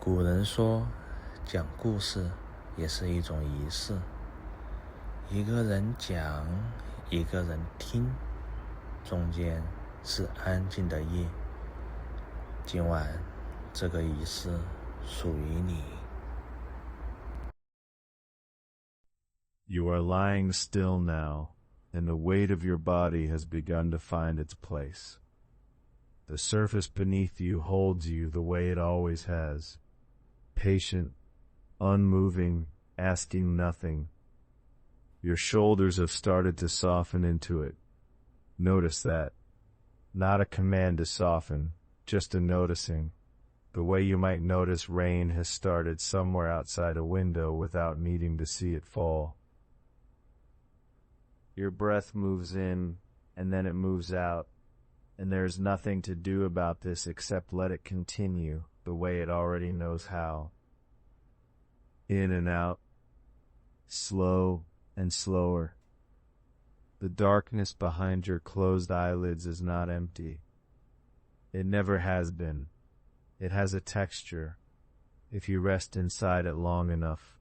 古人说，讲故事也是一种仪式。一个人讲，一个人听，中间是安静的夜。今晚这个仪式属于你。 You are lying still now, and the weight of your body has begun to find its place. The surface beneath you holds you the way it always has, patient, unmoving, asking nothing. Your shoulders have started to soften into it. Notice that. Not a command to soften, just a noticing. The way you might notice rain has started somewhere outside a window without needing to see it fall. Your breath moves in, and then it moves out, and there's nothing to do about this except let it continue the way it already knows how. In and out, slow and slower. The darkness behind your closed eyelids is not empty. It never has been. It has a texture, if you rest inside it long enough.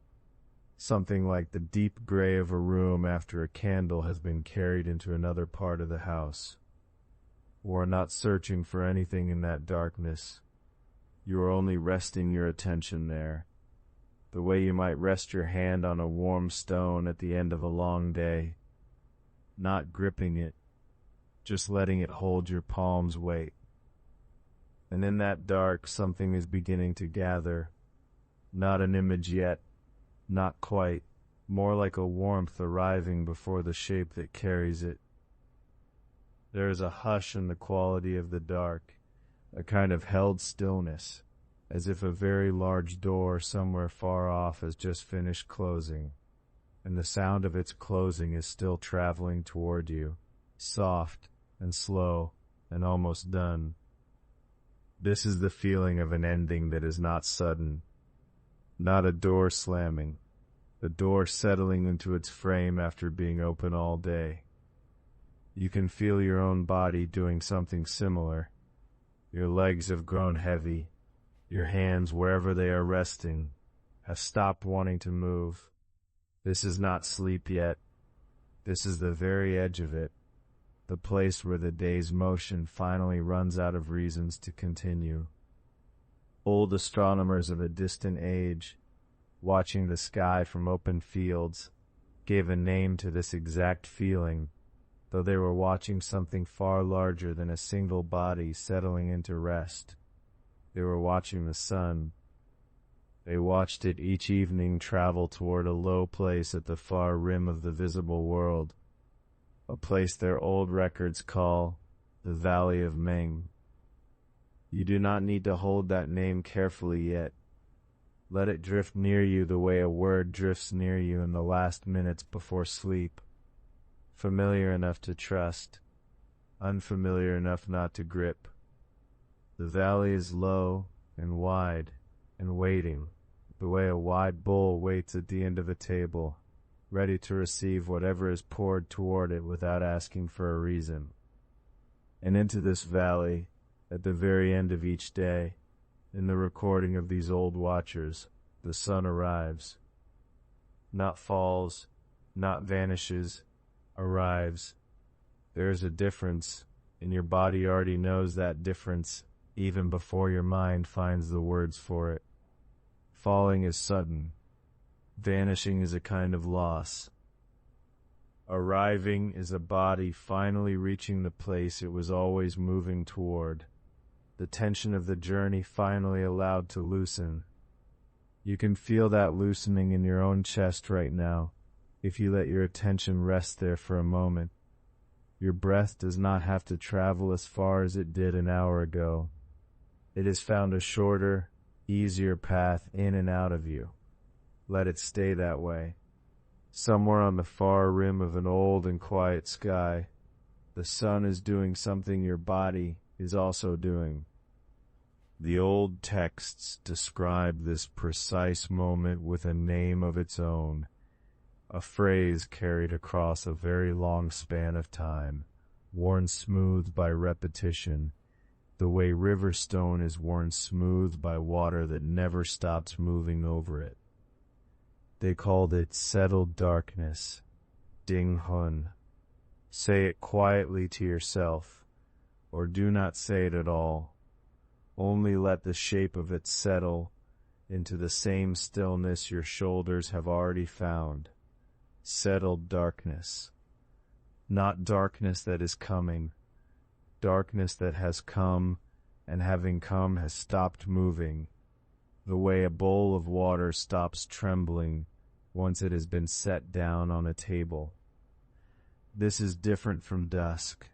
Something like the deep gray of a room after a candle has been carried into another part of the house. You are not searching for anything in that darkness. You are only resting your attention there, the way you might rest your hand on a warm stone at the end of a long day. Not gripping it, just letting it hold your palm's weight. And in that dark, something is beginning to gather. Not an image yet, not quite, more like a warmth arriving before the shape that carries it. There is a hush in the quality of the dark, a kind of held stillness, as if a very large door somewhere far off has just finished closing, and the sound of its closing is still traveling toward you, soft and slow and almost done. This is the feeling of an ending that is not sudden. Not a door slamming, the door settling into its frame after being open all day. You can feel your own body doing something similar. Your legs have grown heavy. Your hands, wherever they are resting, have stopped wanting to move. This is not sleep yet. This is the very edge of it, the place where the day's motion finally runs out of reasons to continue. Old astronomers of a distant age, watching the sky from open fields, gave a name to this exact feeling, though they were watching something far larger than a single body settling into rest. They were watching the sun. They watched it each evening travel toward a low place at the far rim of the visible world, a place their old records call the Valley of Meng. You do not need to hold that name carefully yet. Let it drift near you the way a word drifts near you in the last minutes before sleep. Familiar enough to trust, unfamiliar enough not to grip. The valley is low and wide and waiting, the way a wide bowl waits at the end of a table, ready to receive whatever is poured toward it without asking for a reason. And into this valley, at the very end of each day, in the recording of these old watchers, the sun arrives. Not falls, not vanishes, arrives. There is a difference, and your body already knows that difference, even before your mind finds the words for it. Falling is sudden. Vanishing is a kind of loss. Arriving is a body finally reaching the place it was always moving toward. The tension of the journey finally allowed to loosen. You can feel that loosening in your own chest right now, if you let your attention rest there for a moment. Your breath does not have to travel as far as it did an hour ago. It has found a shorter, easier path in and out of you. Let it stay that way. Somewhere on the far rim of an old and quiet sky, the sun is doing something your body is also doing. The old texts describe this precise moment with a name of its own, a phrase carried across a very long span of time, worn smooth by repetition, the way river stone is worn smooth by water that never stops moving over it. They called it settled darkness, dinghun. Say it quietly to yourself, or do not say it at all. Only let the shape of it settle into the same stillness your shoulders have already found. Settled darkness. Not darkness that is coming, darkness that has come, and having come has stopped moving, the way a bowl of water stops trembling once it has been set down on a table. This is different from dusk.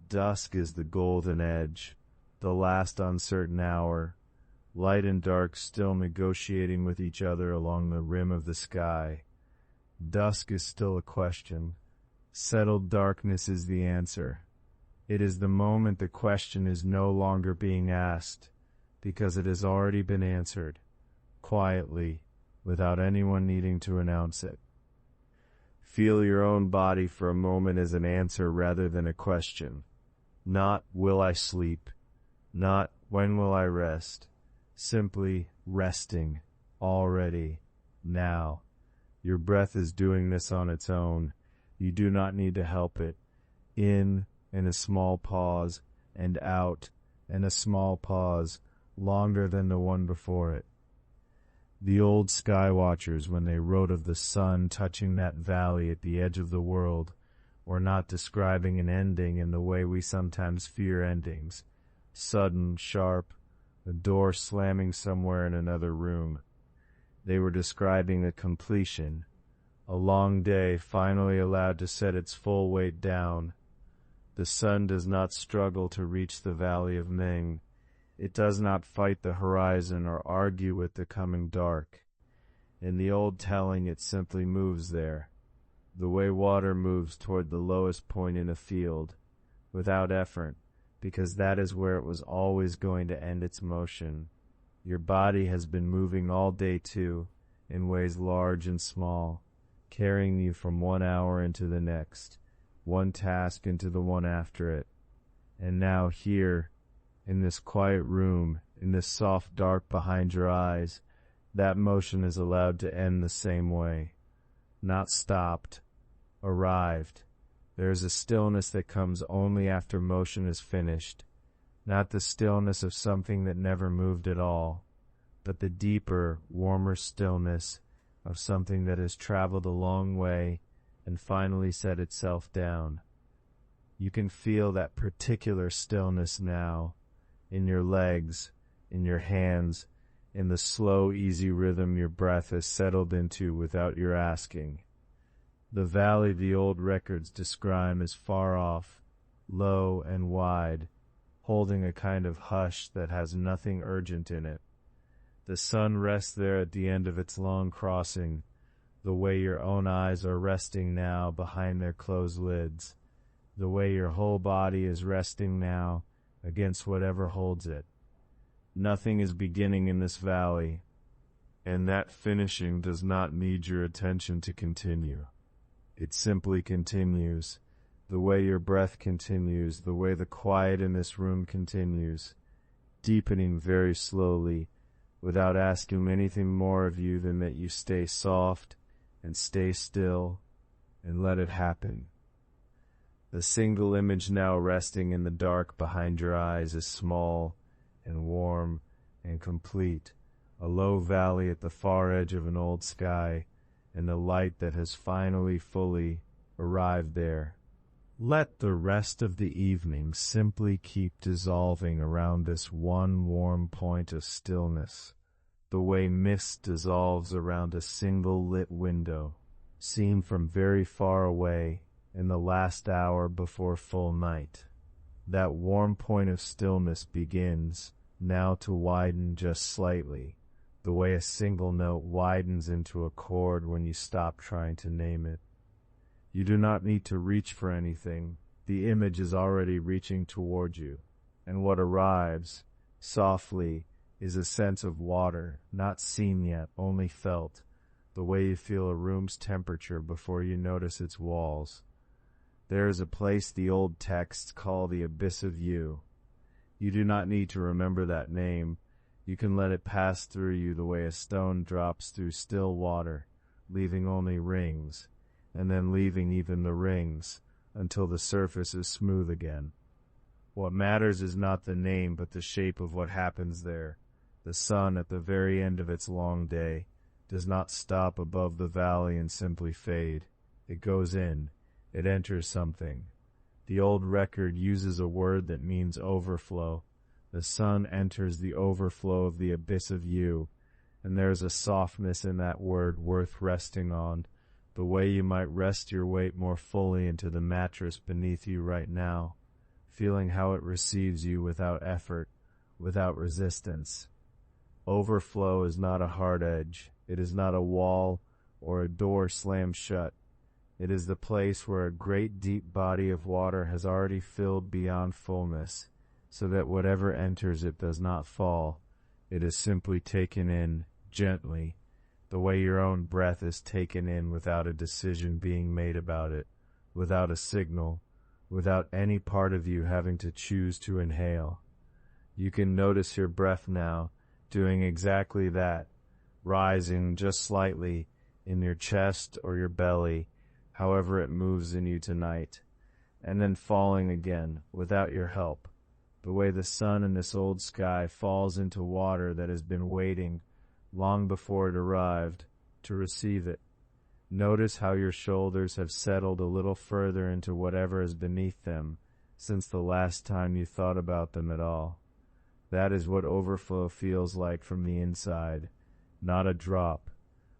Dusk is the golden edge, the last uncertain hour, light and dark still negotiating with each other along the rim of the sky. Dusk is still a question. Settled darkness is the answer. It is the moment the question is no longer being asked, because it has already been answered, quietly, without anyone needing to announce it. Feel your own body for a moment as an answer rather than a question. Not, will I sleep? Not, when will I rest? Simply resting, already, now. Your breath is doing this on its own. You do not need to help it. In, and a small pause, and out, and a small pause, longer than the one before it. The old sky watchers, when they wrote of the sun touching that valley at the edge of the world, were not describing an ending in the way we sometimes fear endings. Sudden, sharp, a door slamming somewhere in another room. They were describing a completion, a long day finally allowed to set its full weight down. The sun does not struggle to reach the valley of Ming. It does not fight the horizon or argue with the coming dark. In the old telling, it simply moves there, the way water moves toward the lowest point in a field, without effort, because that is where it was always going to end its motion. Your body has been moving all day too, in ways large and small, carrying you from one hour into the next, one task into the one after it. And now here, in this quiet room, in this soft dark behind your eyes, that motion is allowed to end the same way. Not stopped, arrived. There is a stillness that comes only after motion is finished, not the stillness of something that never moved at all, but the deeper, warmer stillness of something that has traveled a long way and finally set itself down. You can feel that particular stillness now, in your legs, in your hands, in the slow, easy rhythm your breath has settled into without your asking. The valley the old records describe is far off, low and wide, holding a kind of hush that has nothing urgent in it. The sun rests there at the end of its long crossing, the way your own eyes are resting now behind their closed lids, the way your whole body is resting now against whatever holds it. Nothing is beginning in this valley, and that finishing does not need your attention to continue. It simply continues, the way your breath continues, the way the quiet in this room continues, deepening very slowly, without asking anything more of you than that you stay soft and stay still and let it happen. The single image now resting in the dark behind your eyes is small and warm and complete, a low valley at the far edge of an old sky, and the light that has finally fully arrived there. Let the rest of the evening simply keep dissolving around this one warm point of stillness, the way mist dissolves around a single lit window, seen from very far away in the last hour before full night. That warm point of stillness begins now to widen just slightly, the way a single note widens into a chord when you stop trying to name it. You do not need to reach for anything. The image is already reaching toward you, and what arrives, softly, is a sense of water, not seen yet, only felt, the way you feel a room's temperature before you notice its walls. There is a place the old texts call the abyss of you. You do not need to remember that name. You can let it pass through you the way a stone drops through still water, leaving only rings, and then leaving even the rings, until the surface is smooth again. What matters is not the name, but the shape of what happens there. The sun, at the very end of its long day, does not stop above the valley and simply fade. It goes in. It enters something. The old record uses a word that means overflow. The sun enters the overflow of the abyss of you, and there is a softness in that word worth resting on, the way you might rest your weight more fully into the mattress beneath you right now, feeling how it receives you without effort, without resistance. Overflow is not a hard edge. It is not a wall or a door slammed shut. It is the place where a great deep body of water has already filled beyond fullness, so that whatever enters it does not fall. It is simply taken in, gently, the way your own breath is taken in without a decision being made about it, without a signal, without any part of you having to choose to inhale. You can notice your breath now, doing exactly that, rising just slightly in your chest or your belly, however it moves in you tonight, and then falling again, without your help, the way the sun in this old sky falls into water that has been waiting, long before it arrived, to receive it. Notice how your shoulders have settled a little further into whatever is beneath them since the last time you thought about them at all. That is what overflow feels like from the inside, not a drop,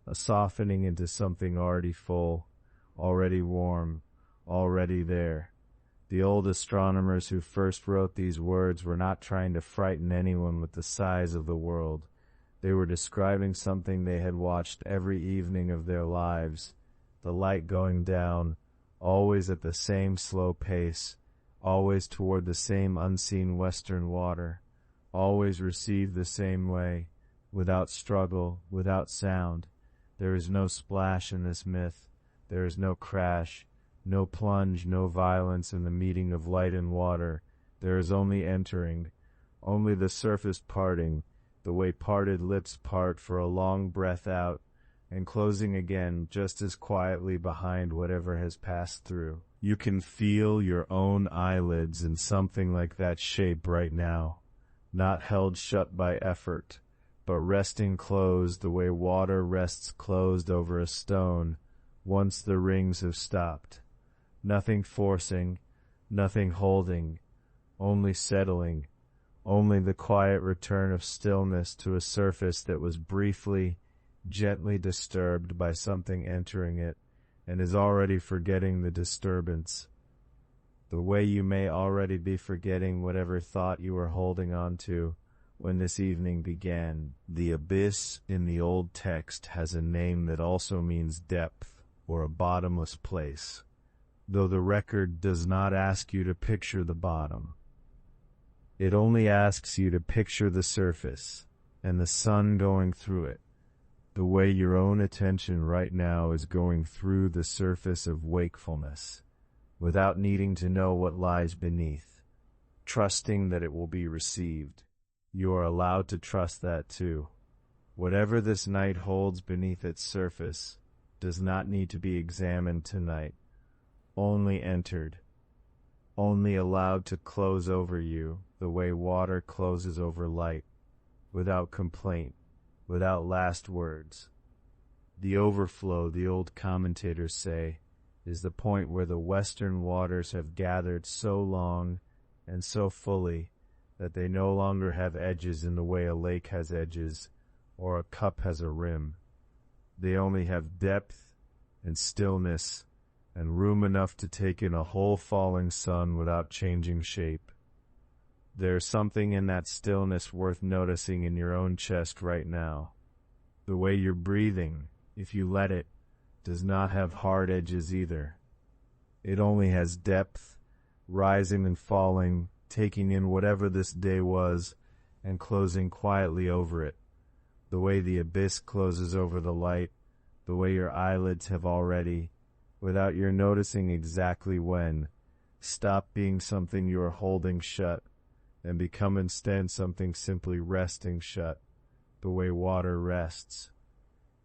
a softening into something already full, already warm, already there. The old astronomers who first wrote these words were not trying to frighten anyone with the size of the world. They were describing something they had watched every evening of their lives, the light going down, always at the same slow pace, always toward the same unseen western water, always received the same way, without struggle, without sound. There is no splash in this myth. There is no crash, no plunge, no violence in the meeting of light and water. There is only entering, only the surface parting, the way parted lips part for a long breath out, and closing again just as quietly behind whatever has passed through. You can feel your own eyelids in something like that shape right now, not held shut by effort, but resting closed the way water rests closed over a stone once the rings have stopped. Nothing forcing, nothing holding, only settling, only the quiet return of stillness to a surface that was briefly, gently disturbed by something entering it, and is already forgetting the disturbance. The way you may already be forgetting whatever thought you were holding on to when this evening began. The abyss in the old text has a name that also means depth, or a bottomless place, though the record does not ask you to picture the bottom. It only asks you to picture the surface, and the sun going through it, the way your own attention right now is going through the surface of wakefulness, without needing to know what lies beneath, trusting that it will be received. You are allowed to trust that too. Whatever this night holds beneath its surface does not need to be examined tonight, only entered, only allowed to close over you the way water closes over light, without complaint, without last words. The overflow, the old commentators say, is the point where the western waters have gathered so long and so fully that they no longer have edges in the way a lake has edges or a cup has a rim. They only have depth and stillness and room enough to take in a whole falling sun without changing shape. There's something in that stillness worth noticing in your own chest right now. The way you're breathing, if you let it, does not have hard edges either. It only has depth, rising and falling, taking in whatever this day was, and closing quietly over it, the way the abyss closes over the light, the way your eyelids have already, without your noticing exactly when, stopped being something you are holding shut, and become instead something simply resting shut, the way water rests.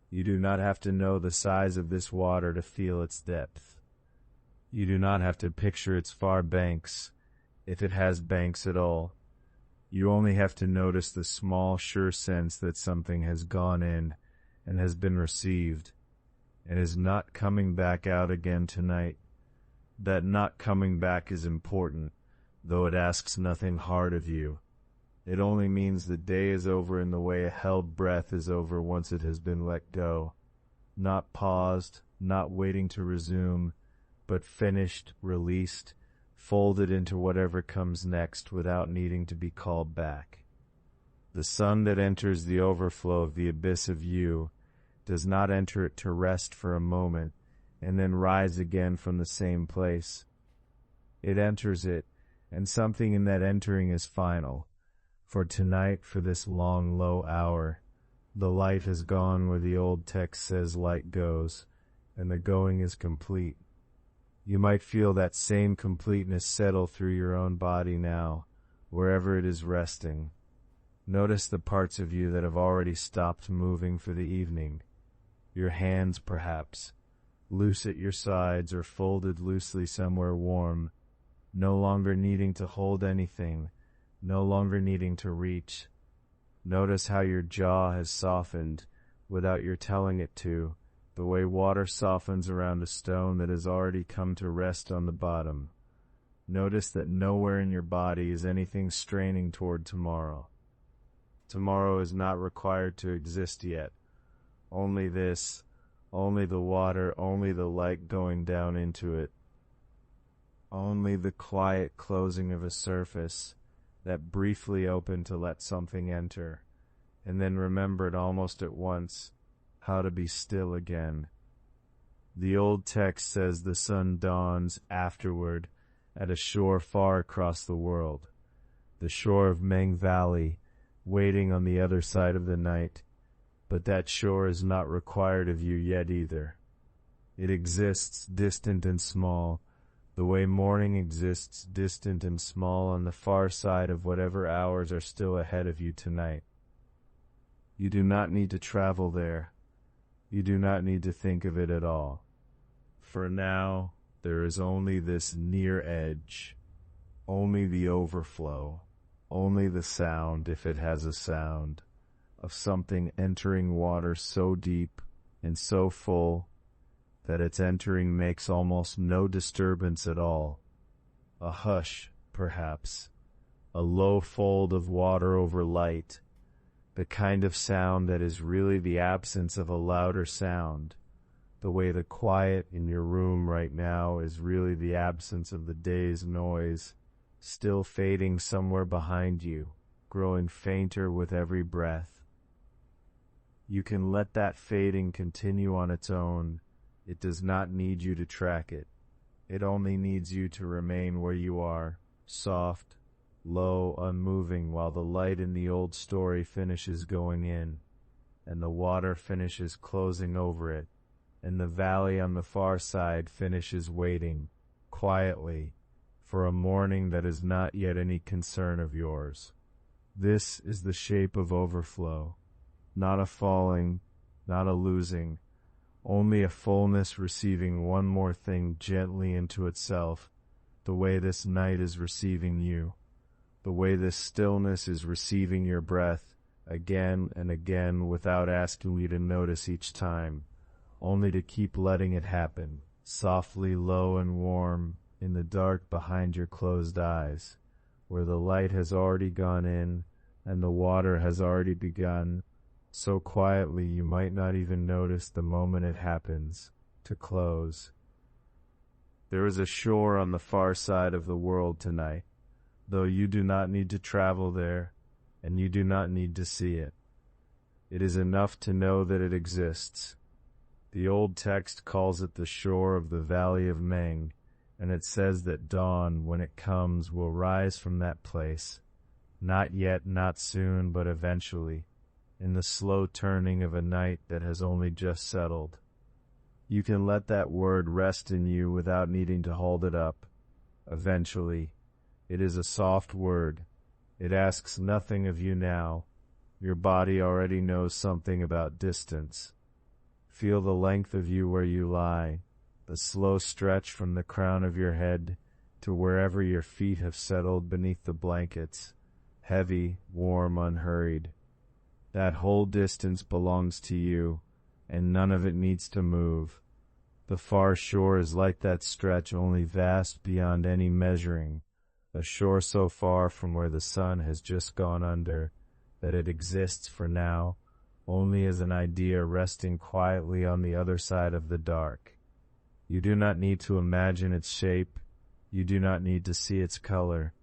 You do not have to know the size of this water to feel its depth. You do not have to picture its far banks, if it has banks at all. You only have to notice the small, sure sense that something has gone in and has been received, and is not coming back out again tonight. That not coming back is important, though it asks nothing hard of you. It only means the day is over in the way a held breath is over once it has been let go. Not paused, not waiting to resume, but finished, released, folded into whatever comes next without needing to be called back. The sun that enters the overflow of the abyss of you does not enter it to rest for a moment and then rise again from the same place. It enters it, and something in that entering is final. For tonight, for this long, low hour, the light has gone where the old text says light goes, and the going is complete. You might feel that same completeness settle through your own body now, wherever it is resting. Notice the parts of you that have already stopped moving for the evening. Your hands, perhaps, loose at your sides or folded loosely somewhere warm, no longer needing to hold anything, no longer needing to reach. Notice how your jaw has softened, without your telling it to, the way water softens around a stone that has already come to rest on the bottom. Notice that nowhere in your body is anything straining toward tomorrow. Tomorrow is not required to exist yet. Only this, only the water, only the light going down into it. Only the quiet closing of a surface that briefly opened to let something enter, and then remembered almost at once how to be still again. The old text says the sun dawns afterward at a shore far across the world, the shore of Meng Valley, waiting on the other side of the night, but that shore is not required of you yet either. It exists distant and small, the way morning exists distant and small on the far side of whatever hours are still ahead of you tonight. You do not need to travel there. You do not need to think of it at all. For now, there is only this near edge, only the overflow, only the sound, if it has a sound, of something entering water so deep and so full that its entering makes almost no disturbance at all. A hush, perhaps, a low fold of water over light, the kind of sound that is really the absence of a louder sound, the way the quiet in your room right now is really the absence of the day's noise, still fading somewhere behind you, growing fainter with every breath. You can let that fading continue on its own. It does not need you to track it. It only needs you to remain where you are, soft, low, unmoving, while the light in the old story finishes going in, and the water finishes closing over it, and the valley on the far side finishes waiting, quietly, for a morning that is not yet any concern of yours. This is the shape of overflow, not a falling, not a losing, only a fullness receiving one more thing gently into itself, the way this night is receiving you, the way this stillness is receiving your breath, again and again without asking you to notice each time, only to keep letting it happen, softly low and warm, in the dark behind your closed eyes, where the light has already gone in and the water has already begun, so quietly you might not even notice the moment it happens, to close. There is a shore on the far side of the world tonight, though you do not need to travel there, and you do not need to see it. It is enough to know that it exists. The old text calls it the shore of the Valley of Meng, and it says that dawn, when it comes, will rise from that place, not yet, not soon, but eventually, in the slow turning of a night that has only just settled. You can let that word rest in you without needing to hold it up. Eventually. It is a soft word. It asks nothing of you now. Your body already knows something about distance. Feel the length of you where you lie, the slow stretch from the crown of your head to wherever your feet have settled beneath the blankets, heavy, warm, unhurried. That whole distance belongs to you, and none of it needs to move. The far shore is like that stretch, only vast beyond any measuring, a shore so far from where the sun has just gone under that it exists for now only as an idea resting quietly on the other side of the dark. You do not need to imagine its shape. You do not need to see its color.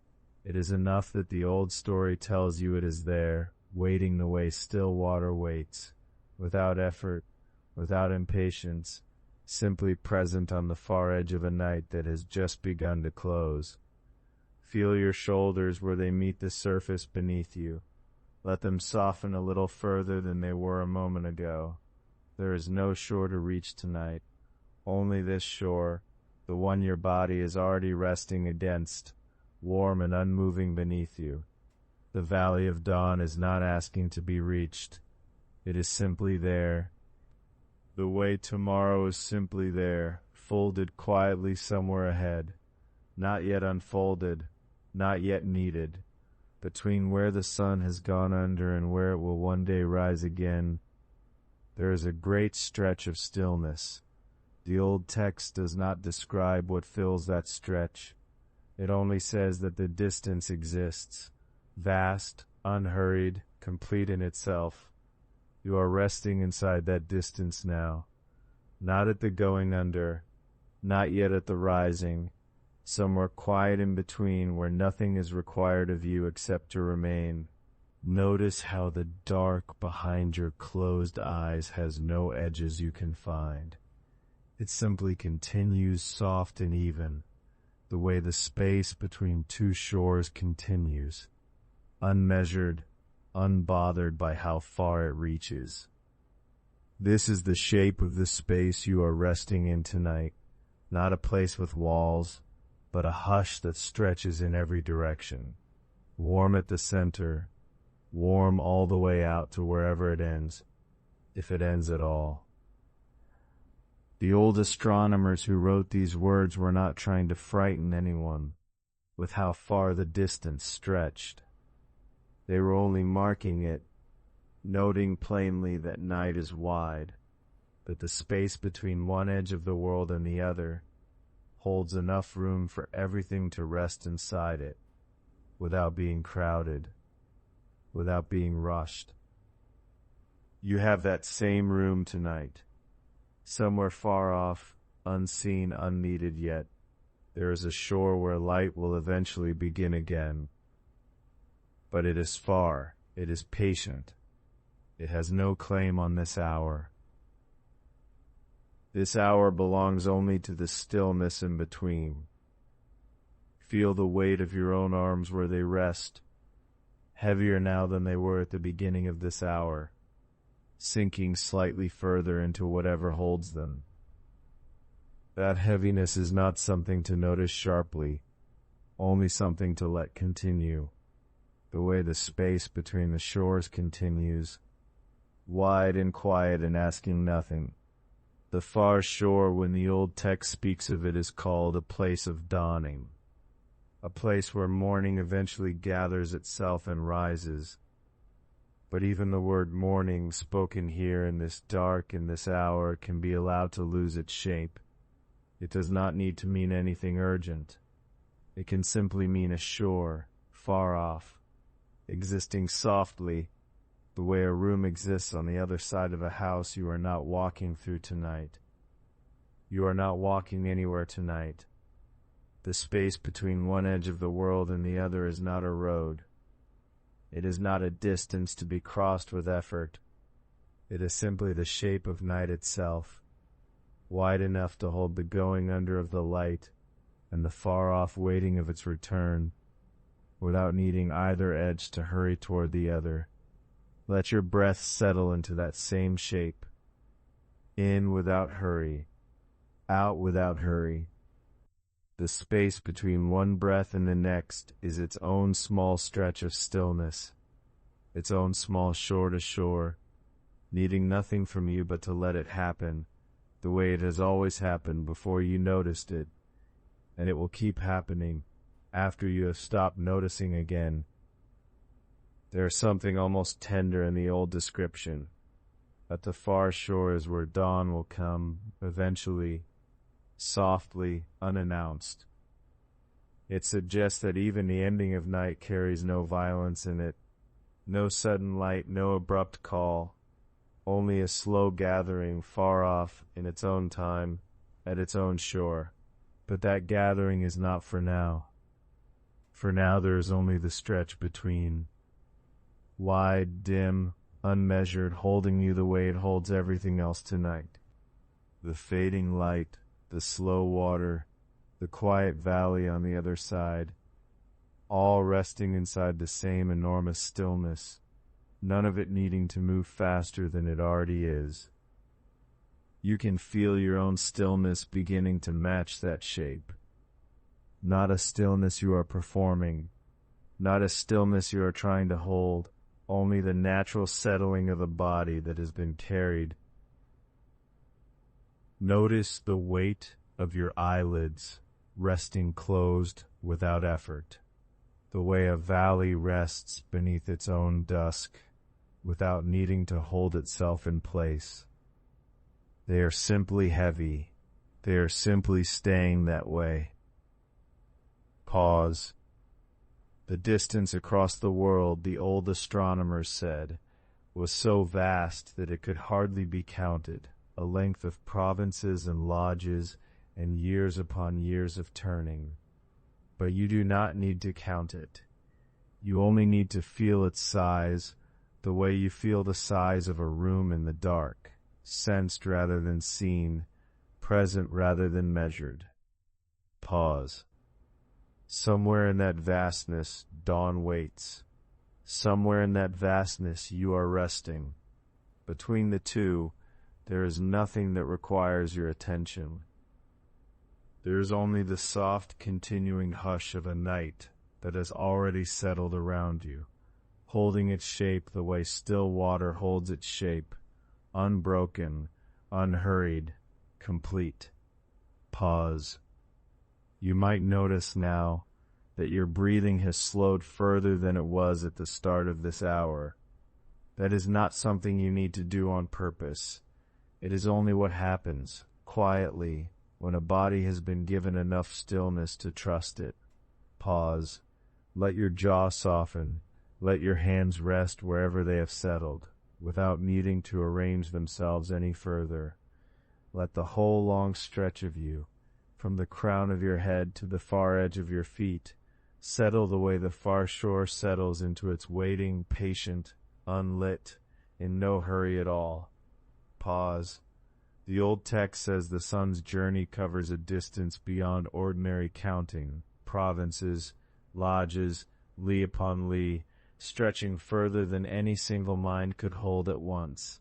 It is enough that the old story tells you it is there, waiting the way still water waits, without effort, without impatience, simply present on the far edge of a night that has just begun to close. Feel your shoulders where they meet the surface beneath you. Let them soften a little further than they were a moment ago. There is no shore to reach tonight. Only this shore, the one your body is already resting against, warm and unmoving beneath you. The valley of dawn is not asking to be reached. It is simply there. The way tomorrow is simply there, folded quietly somewhere ahead, not yet unfolded, not yet needed. Between where the sun has gone under and where it will one day rise again, there is a great stretch of stillness. The old text does not describe what fills that stretch. It only says that the distance exists, vast, unhurried, complete in itself. You are resting inside that distance now, not at the going under, not yet at the rising, somewhere quiet in between where nothing is required of you except to remain. Notice how the dark behind your closed eyes has no edges you can find. It simply continues soft and even, the way the space between two shores continues, unmeasured, unbothered by how far it reaches. This is the shape of the space you are resting in tonight, not a place with walls, but a hush that stretches in every direction, warm at the center, warm all the way out to wherever it ends, if it ends at all. The old astronomers who wrote these words were not trying to frighten anyone with how far the distance stretched. They were only marking it, noting plainly that night is wide, that the space between one edge of the world and the other holds enough room for everything to rest inside it, without being crowded, without being rushed. You have that same room tonight. Somewhere far off, unseen, unneeded yet, there is a shore where light will eventually begin again. But it is far, it is patient. It has no claim on this hour. This hour belongs only to the stillness in between. Feel the weight of your own arms where they rest, heavier now than they were at the beginning of this hour, sinking slightly further into whatever holds them. That heaviness is not something to notice sharply, only something to let continue, the way the space between the shores continues, wide and quiet and asking nothing. The far shore, when the old text speaks of it, is called a place of dawning, a place where morning eventually gathers itself and rises. But even the word morning, spoken here in this dark, in this hour, can be allowed to lose its shape. It does not need to mean anything urgent. It can simply mean a shore, far off, existing softly, the way a room exists on the other side of a house you are not walking through tonight. You are not walking anywhere tonight. The space between one edge of the world and the other is not a road. It is not a distance to be crossed with effort. It is simply the shape of night itself, wide enough to hold the going under of the light and the far-off waiting of its return, without needing either edge to hurry toward the other. Let your breath settle into that same shape. In without hurry, out without hurry. The space between one breath and the next is its own small stretch of stillness, its own small shore to shore, needing nothing from you but to let it happen, the way it has always happened before you noticed it, and it will keep happening after you have stopped noticing again. There is something almost tender in the old description, that the far shore is where dawn will come, eventually, softly, unannounced. It suggests that even the ending of night carries no violence in it, no sudden light, no abrupt call, only a slow gathering far off in its own time, at its own shore. But that gathering is not for now. For now there is only the stretch between, wide, dim, unmeasured, holding you the way it holds everything else tonight. The fading light, the slow water, the quiet valley on the other side, all resting inside the same enormous stillness, none of it needing to move faster than it already is. You can feel your own stillness beginning to match that shape. Not a stillness you are performing, not a stillness you are trying to hold, only the natural settling of a body that has been carried. Notice the weight of your eyelids resting closed without effort, the way a valley rests beneath its own dusk without needing to hold itself in place. They are simply heavy. They are simply staying that way. Pause. The distance across the world, the old astronomers said, was so vast that it could hardly be counted, a length of provinces and lodges and years upon years of turning. But you do not need to count it. You only need to feel its size, the way you feel the size of a room in the dark, sensed rather than seen, present rather than measured. Pause. Somewhere in that vastness, dawn waits. Somewhere in that vastness, you are resting. Between the two, there is nothing that requires your attention. There is only the soft, continuing hush of a night that has already settled around you, holding its shape the way still water holds its shape, unbroken, unhurried, complete. Pause. You might notice now that your breathing has slowed further than it was at the start of this hour. That is not something you need to do on purpose. It is only what happens, quietly, when a body has been given enough stillness to trust it. Pause. Let your jaw soften. Let your hands rest wherever they have settled, without needing to arrange themselves any further. Let the whole long stretch of you, from the crown of your head to the far edge of your feet, settle the way the far shore settles into its waiting, patient, unlit, in no hurry at all. Pause. The old text says the sun's journey covers a distance beyond ordinary counting, provinces, lodges, li upon li, stretching further than any single mind could hold at once.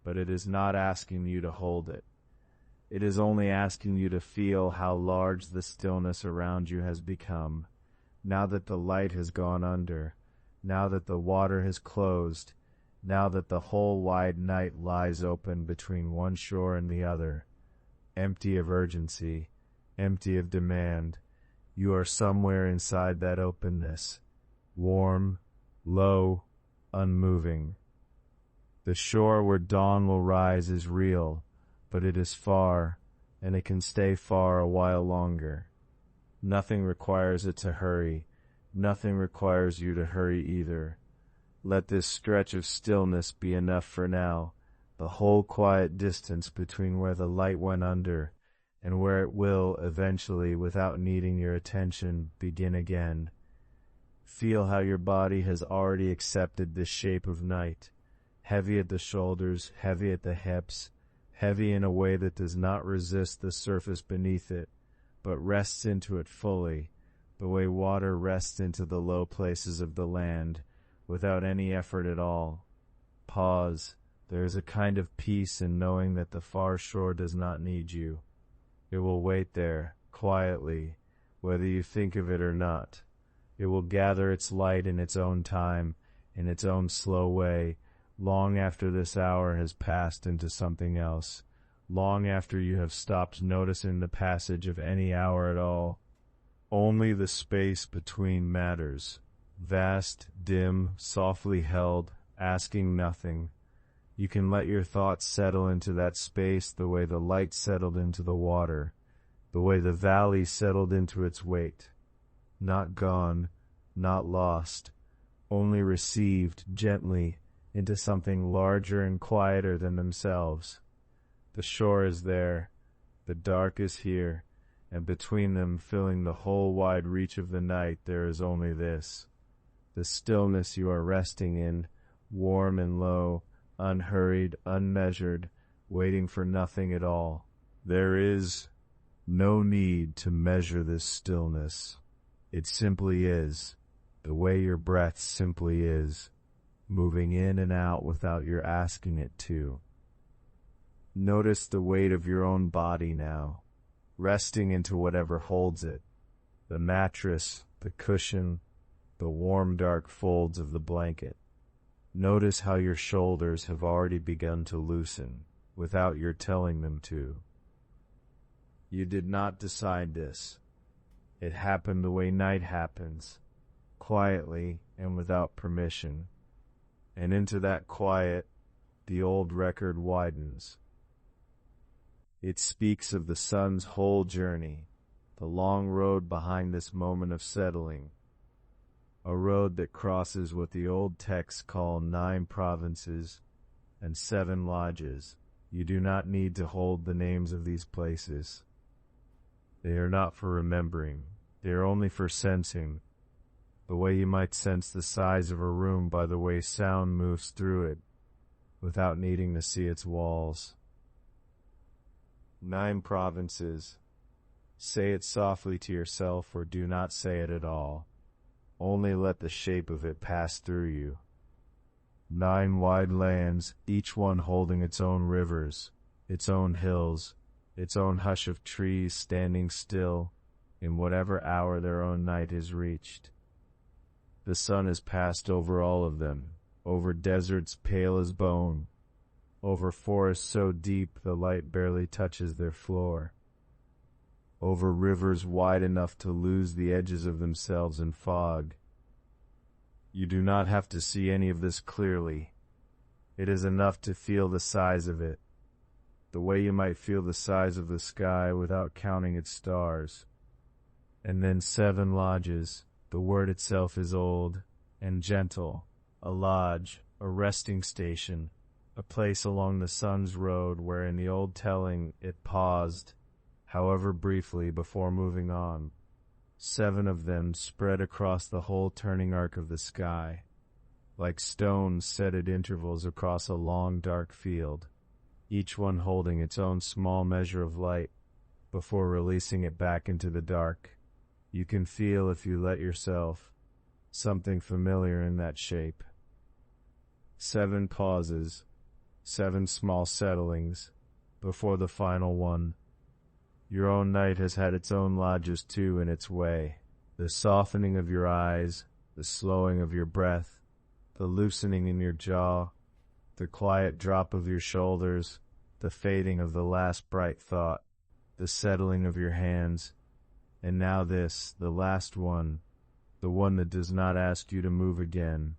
But it is not asking you to hold it. It is only asking you to feel how large the stillness around you has become, now that the light has gone under, now that the water has closed, now that the whole wide night lies open between one shore and the other, empty of urgency, empty of demand. You are somewhere inside that openness, warm, low, unmoving. The shore where dawn will rise is real, but it is far, and it can stay far a while longer. Nothing requires it to hurry. Nothing requires you to hurry either. Let this stretch of stillness be enough for now, the whole quiet distance between where the light went under and where it will, eventually, without needing your attention, begin again. Feel how your body has already accepted this shape of night, heavy at the shoulders, heavy at the hips, heavy in a way that does not resist the surface beneath it, but rests into it fully, the way water rests into the low places of the land, without any effort at all. Pause. There is a kind of peace in knowing that the far shore does not need you. It will wait there, quietly, whether you think of it or not. It will gather its light in its own time, in its own slow way, long after this hour has passed into something else, long after you have stopped noticing the passage of any hour at all. Only the space between matters, vast, dim, softly held, asking nothing. You can let your thoughts settle into that space the way the light settled into the water, the way the valley settled into its weight. Not gone, not lost, only received gently into something larger and quieter than themselves. The shore is there, the dark is here, and between them, filling the whole wide reach of the night, there is only this, the stillness you are resting in, warm and low, unhurried, unmeasured, waiting for nothing at all. There is no need to measure this stillness. It simply is, the way your breath simply is, moving in and out without your asking it to. Notice the weight of your own body now, resting into whatever holds it, the mattress, the cushion, the warm dark folds of the blanket. Notice how your shoulders have already begun to loosen, without your telling them to. You did not decide this. It happened the way night happens, quietly and without permission. And into that quiet, the old record widens. It speaks of the sun's whole journey, the long road behind this moment of settling. A road that crosses what the old texts call 9 provinces and 7 lodges. You do not need to hold the names of these places. They are not for remembering. They are only for sensing, the way you might sense the size of a room by the way sound moves through it, without needing to see its walls. 9 provinces. Say it softly to yourself or do not say it at all. Only let the shape of it pass through you. 9 wide lands, each one holding its own rivers, its own hills, its own hush of trees standing still, in whatever hour their own night is reached. The sun has passed over all of them, over deserts pale as bone, over forests so deep the light barely touches their floor, over rivers wide enough to lose the edges of themselves in fog. You do not have to see any of this clearly. It is enough to feel the size of it, the way you might feel the size of the sky without counting its stars. And then 7 lodges. The word itself is old and gentle. A lodge, a resting station, a place along the sun's road where in the old telling it paused, however briefly, before moving on. 7 of them spread across the whole turning arc of the sky, like stones set at intervals across a long dark field, each one holding its own small measure of light before releasing it back into the dark. You can feel, if you let yourself, something familiar in that shape. 7 pauses, 7 small settlings, before the final one. Your own night has had its own lodges too in its way. The softening of your eyes, the slowing of your breath, the loosening in your jaw, the quiet drop of your shoulders, the fading of the last bright thought, the settling of your hands. And now this, the last one, the one that does not ask you to move again.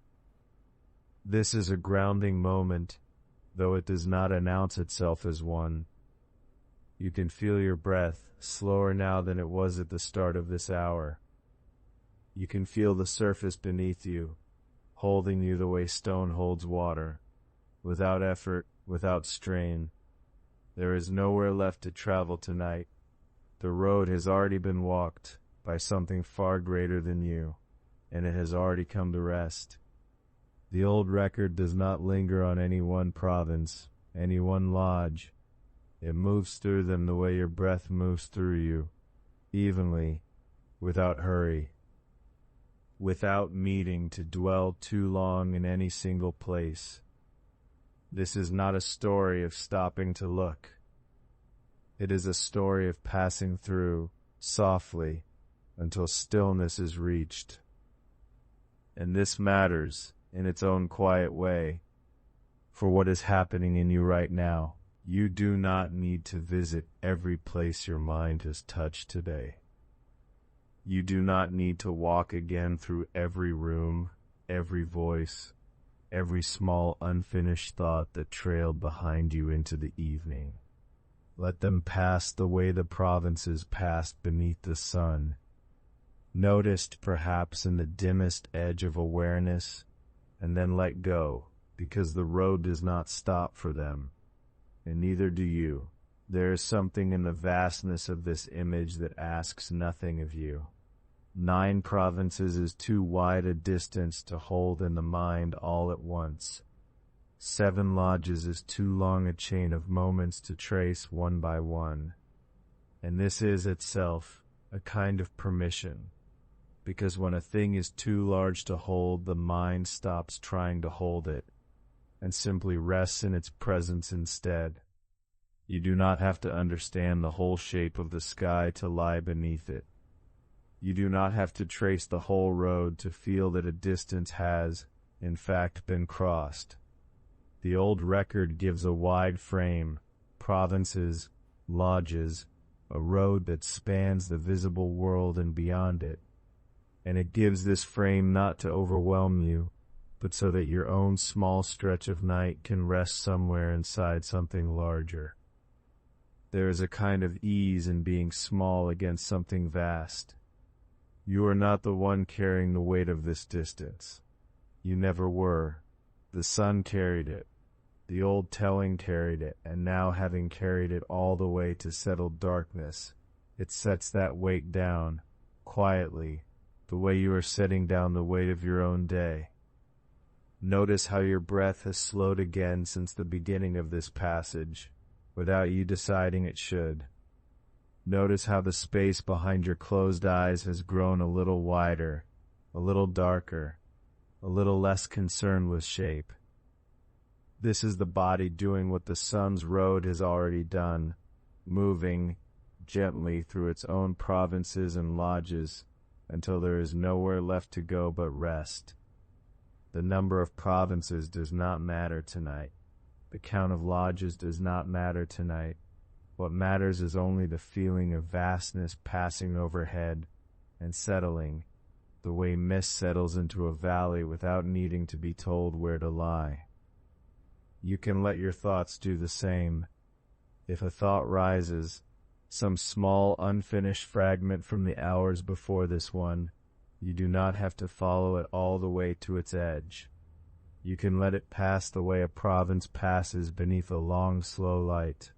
This is a grounding moment, though it does not announce itself as one. You can feel your breath, slower now than it was at the start of this hour. You can feel the surface beneath you, holding you the way stone holds water, without effort, without strain. There is nowhere left to travel tonight. The road has already been walked by something far greater than you, and it has already come to rest. The old record does not linger on any one province, any one lodge. It moves through them the way your breath moves through you, evenly, without hurry, without needing to dwell too long in any single place. This is not a story of stopping to look. It is a story of passing through, softly, until stillness is reached. And this matters in its own quiet way. For what is happening in you right now, you do not need to visit every place your mind has touched today. You do not need to walk again through every room, every voice, every small unfinished thought that trailed behind you into the evening. Let them pass the way the provinces passed beneath the sun, noticed perhaps in the dimmest edge of awareness, and then let go, because the road does not stop for them, and neither do you. There is something in the vastness of this image that asks nothing of you. 9 provinces is too wide a distance to hold in the mind all at once. 7 lodges is too long a chain of moments to trace one by one. And this is itself a kind of permission, because when a thing is too large to hold, the mind stops trying to hold it, and simply rests in its presence instead. You do not have to understand the whole shape of the sky to lie beneath it. You do not have to trace the whole road to feel that a distance has, in fact, been crossed. The old record gives a wide frame, provinces, lodges, a road that spans the visible world and beyond it. And it gives this frame not to overwhelm you, but so that your own small stretch of night can rest somewhere inside something larger. There is a kind of ease in being small against something vast. You are not the one carrying the weight of this distance. You never were. The sun carried it. The old telling carried it, and now having carried it all the way to settled darkness, it sets that weight down, quietly, the way you are setting down the weight of your own day. Notice how your breath has slowed again since the beginning of this passage, without you deciding it should. Notice how the space behind your closed eyes has grown a little wider, a little darker, a little less concerned with shape. This is the body doing what the sun's road has already done, moving gently through its own provinces and lodges until there is nowhere left to go but rest. The number of provinces does not matter tonight. The count of lodges does not matter tonight. What matters is only the feeling of vastness passing overhead and settling, the way mist settles into a valley without needing to be told where to lie. You can let your thoughts do the same. If a thought rises, some small unfinished fragment from the hours before this one, you do not have to follow it all the way to its edge. You can let it pass the way a province passes beneath a long, slow light.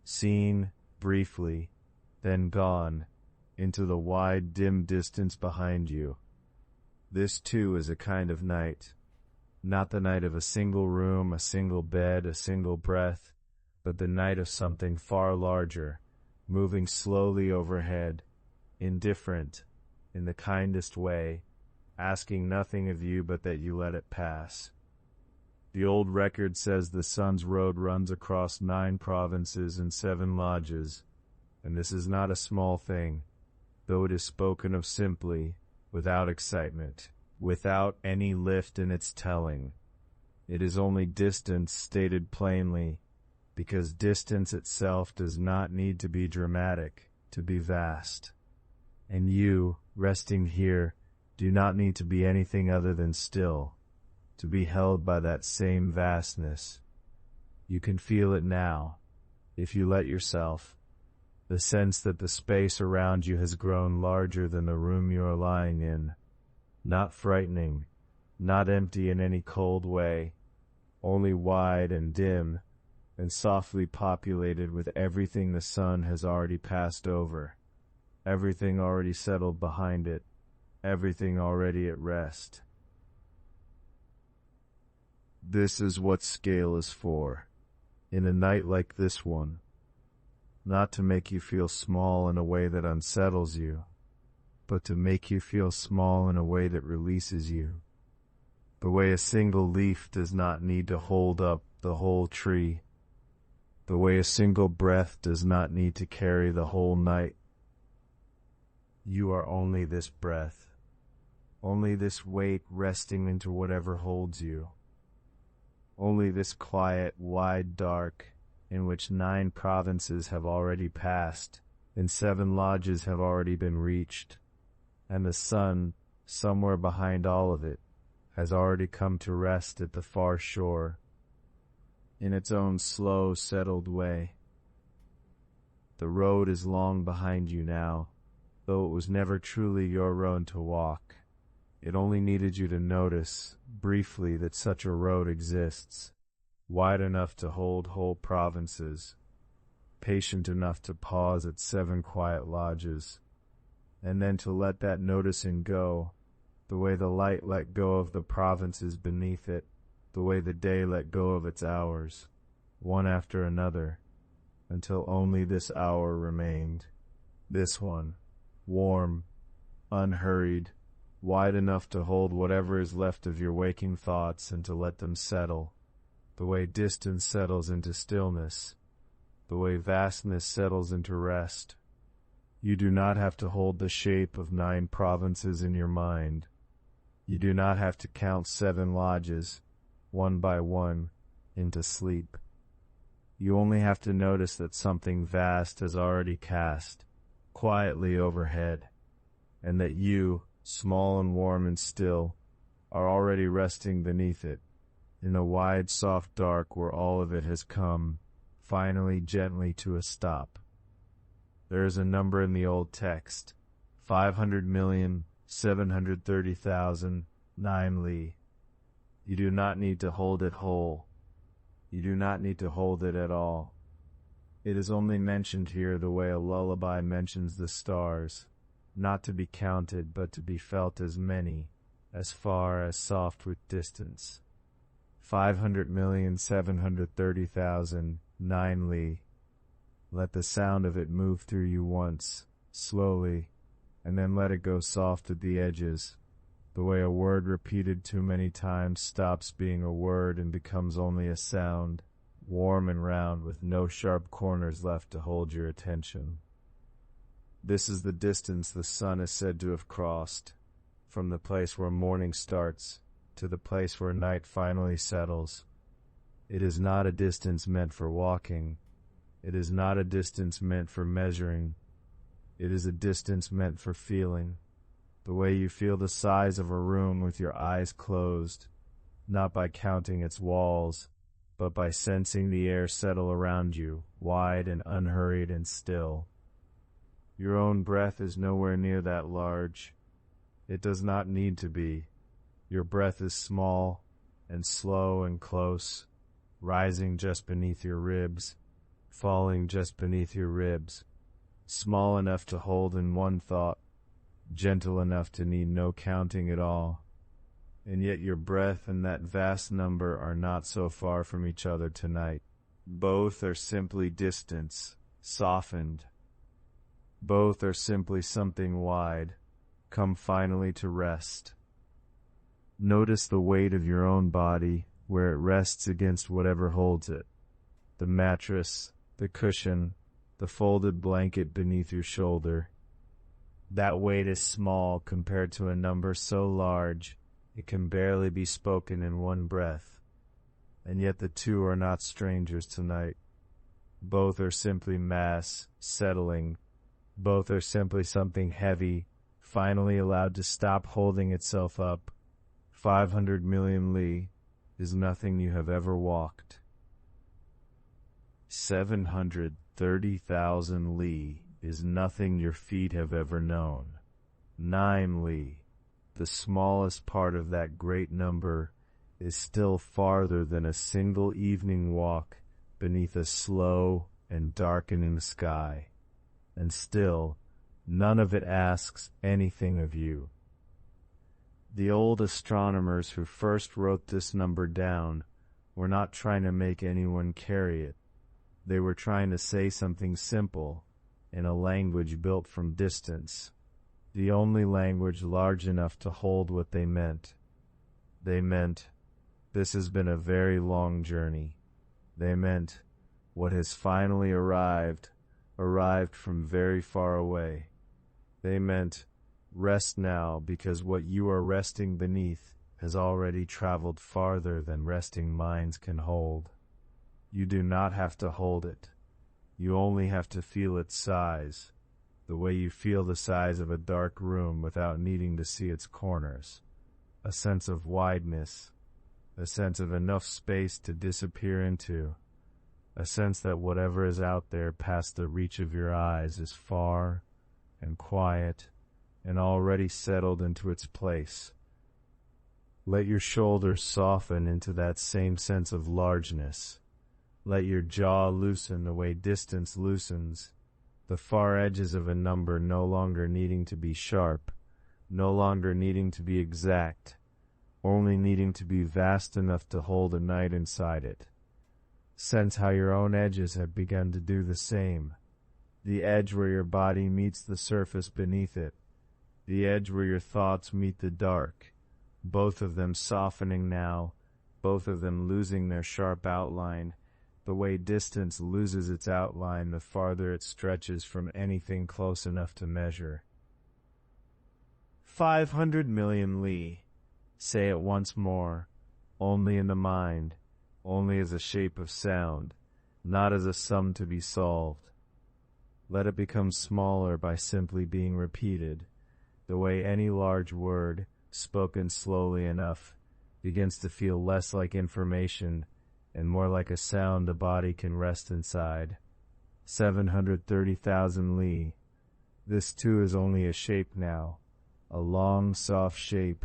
Seen, briefly, then gone, into the wide, dim distance behind you. This, too, is a kind of night. Not the night of a single room, a single bed, a single breath, but the night of something far larger, moving slowly overhead, indifferent, in the kindest way, asking nothing of you but that you let it pass. The old record says the sun's road runs across 9 provinces and 7 lodges, and this is not a small thing, though it is spoken of simply, without excitement, without any lift in its telling. It is only distance stated plainly, because distance itself does not need to be dramatic, to be vast. And you, resting here, do not need to be anything other than still, to be held by that same vastness. You can feel it now, if you let yourself, the sense that the space around you has grown larger than the room you are lying in, not frightening, not empty in any cold way, only wide and dim, and softly populated with everything the sun has already passed over, everything already settled behind it, everything already at rest. This is what scale is for, in a night like this one, not to make you feel small in a way that unsettles you, but to make you feel small in a way that releases you, the way a single leaf does not need to hold up the whole tree, the way a single breath does not need to carry the whole night. You are only this breath, only this weight resting into whatever holds you, only this quiet, wide dark in which 9 provinces have already passed, and 7 lodges have already been reached, and the sun, somewhere behind all of it, has already come to rest at the far shore, in its own slow, settled way. The road is long behind you now, though it was never truly your road to walk. It only needed you to notice, briefly, that such a road exists, wide enough to hold whole provinces, patient enough to pause at 7 quiet lodges, and then to let that noticing go, the way the light let go of the provinces beneath it, the way the day let go of its hours, one after another, until only this hour remained, this one, warm, unhurried, wide enough to hold whatever is left of your waking thoughts and to let them settle, the way distance settles into stillness, the way vastness settles into rest. You do not have to hold the shape of 9 provinces in your mind. You do not have to count 7 lodges, one by one, into sleep. You only have to notice that something vast has already cast, quietly overhead, and that you, small and warm and still, are already resting beneath it, in the wide soft dark where all of it has come, finally gently to a stop. There is a number in the old text, 500,730,009 li. You do not need to hold it whole. You do not need to hold it at all. It is only mentioned here the way a lullaby mentions the stars, not to be counted but to be felt as many, as far as soft with distance. 500,730,009 li. Let the sound of it move through you once, slowly, and then let it go soft at the edges, the way a word repeated too many times stops being a word and becomes only a sound, warm and round with no sharp corners left to hold your attention. This is the distance the sun is said to have crossed, from the place where morning starts to the place where night finally settles. It is not a distance meant for walking. It is not a distance meant for measuring. It is a distance meant for feeling, the way you feel the size of a room with your eyes closed, not by counting its walls, but by sensing the air settle around you, wide and unhurried and still. Your own breath is nowhere near that large. It does not need to be. Your breath is small and slow and close, rising just beneath your ribs, falling just beneath your ribs, small enough to hold in one thought, gentle enough to need no counting at all. And yet your breath and that vast number are not so far from each other tonight. Both are simply distance, softened. Both are simply something wide, come finally to rest. Notice the weight of your own body where it rests against whatever holds it. The mattress, the cushion, the folded blanket beneath your shoulder. That weight is small compared to a number so large it can barely be spoken in one breath. And yet the two are not strangers tonight. Both are simply mass, settling. Both are simply something heavy, finally allowed to stop holding itself up. 500 million li is nothing you have ever walked. 730,000 li is nothing your feet have ever known. 9 li, the smallest part of that great number, is still farther than a single evening walk beneath a slow and darkening sky. And still, none of it asks anything of you. The old astronomers who first wrote this number down were not trying to make anyone carry it. They were trying to say something simple, in a language built from distance, the only language large enough to hold what they meant. They meant, this has been a very long journey. They meant, what has finally arrived from very far away. They meant, rest now, because what you are resting beneath has already traveled farther than resting minds can hold. You do not have to hold it. You only have to feel its size, the way you feel the size of a dark room without needing to see its corners. A sense of wideness, a sense of enough space to disappear into, a sense that whatever is out there past the reach of your eyes is far and quiet and already settled into its place. Let your shoulders soften into that same sense of largeness. Let your jaw loosen the way distance loosens, the far edges of a number no longer needing to be sharp, no longer needing to be exact, only needing to be vast enough to hold a night inside it. Sense how your own edges have begun to do the same. The edge where your body meets the surface beneath it. The edge where your thoughts meet the dark. Both of them softening now, both of them losing their sharp outline, the way distance loses its outline the farther it stretches from anything close enough to measure. 500 million li. Say it once more, only in the mind, only as a shape of sound, not as a sum to be solved. Let it become smaller by simply being repeated, the way any large word, spoken slowly enough, begins to feel less like information and more like a sound the body can rest inside. 730,000 li. This too is only a shape now, a long, soft shape,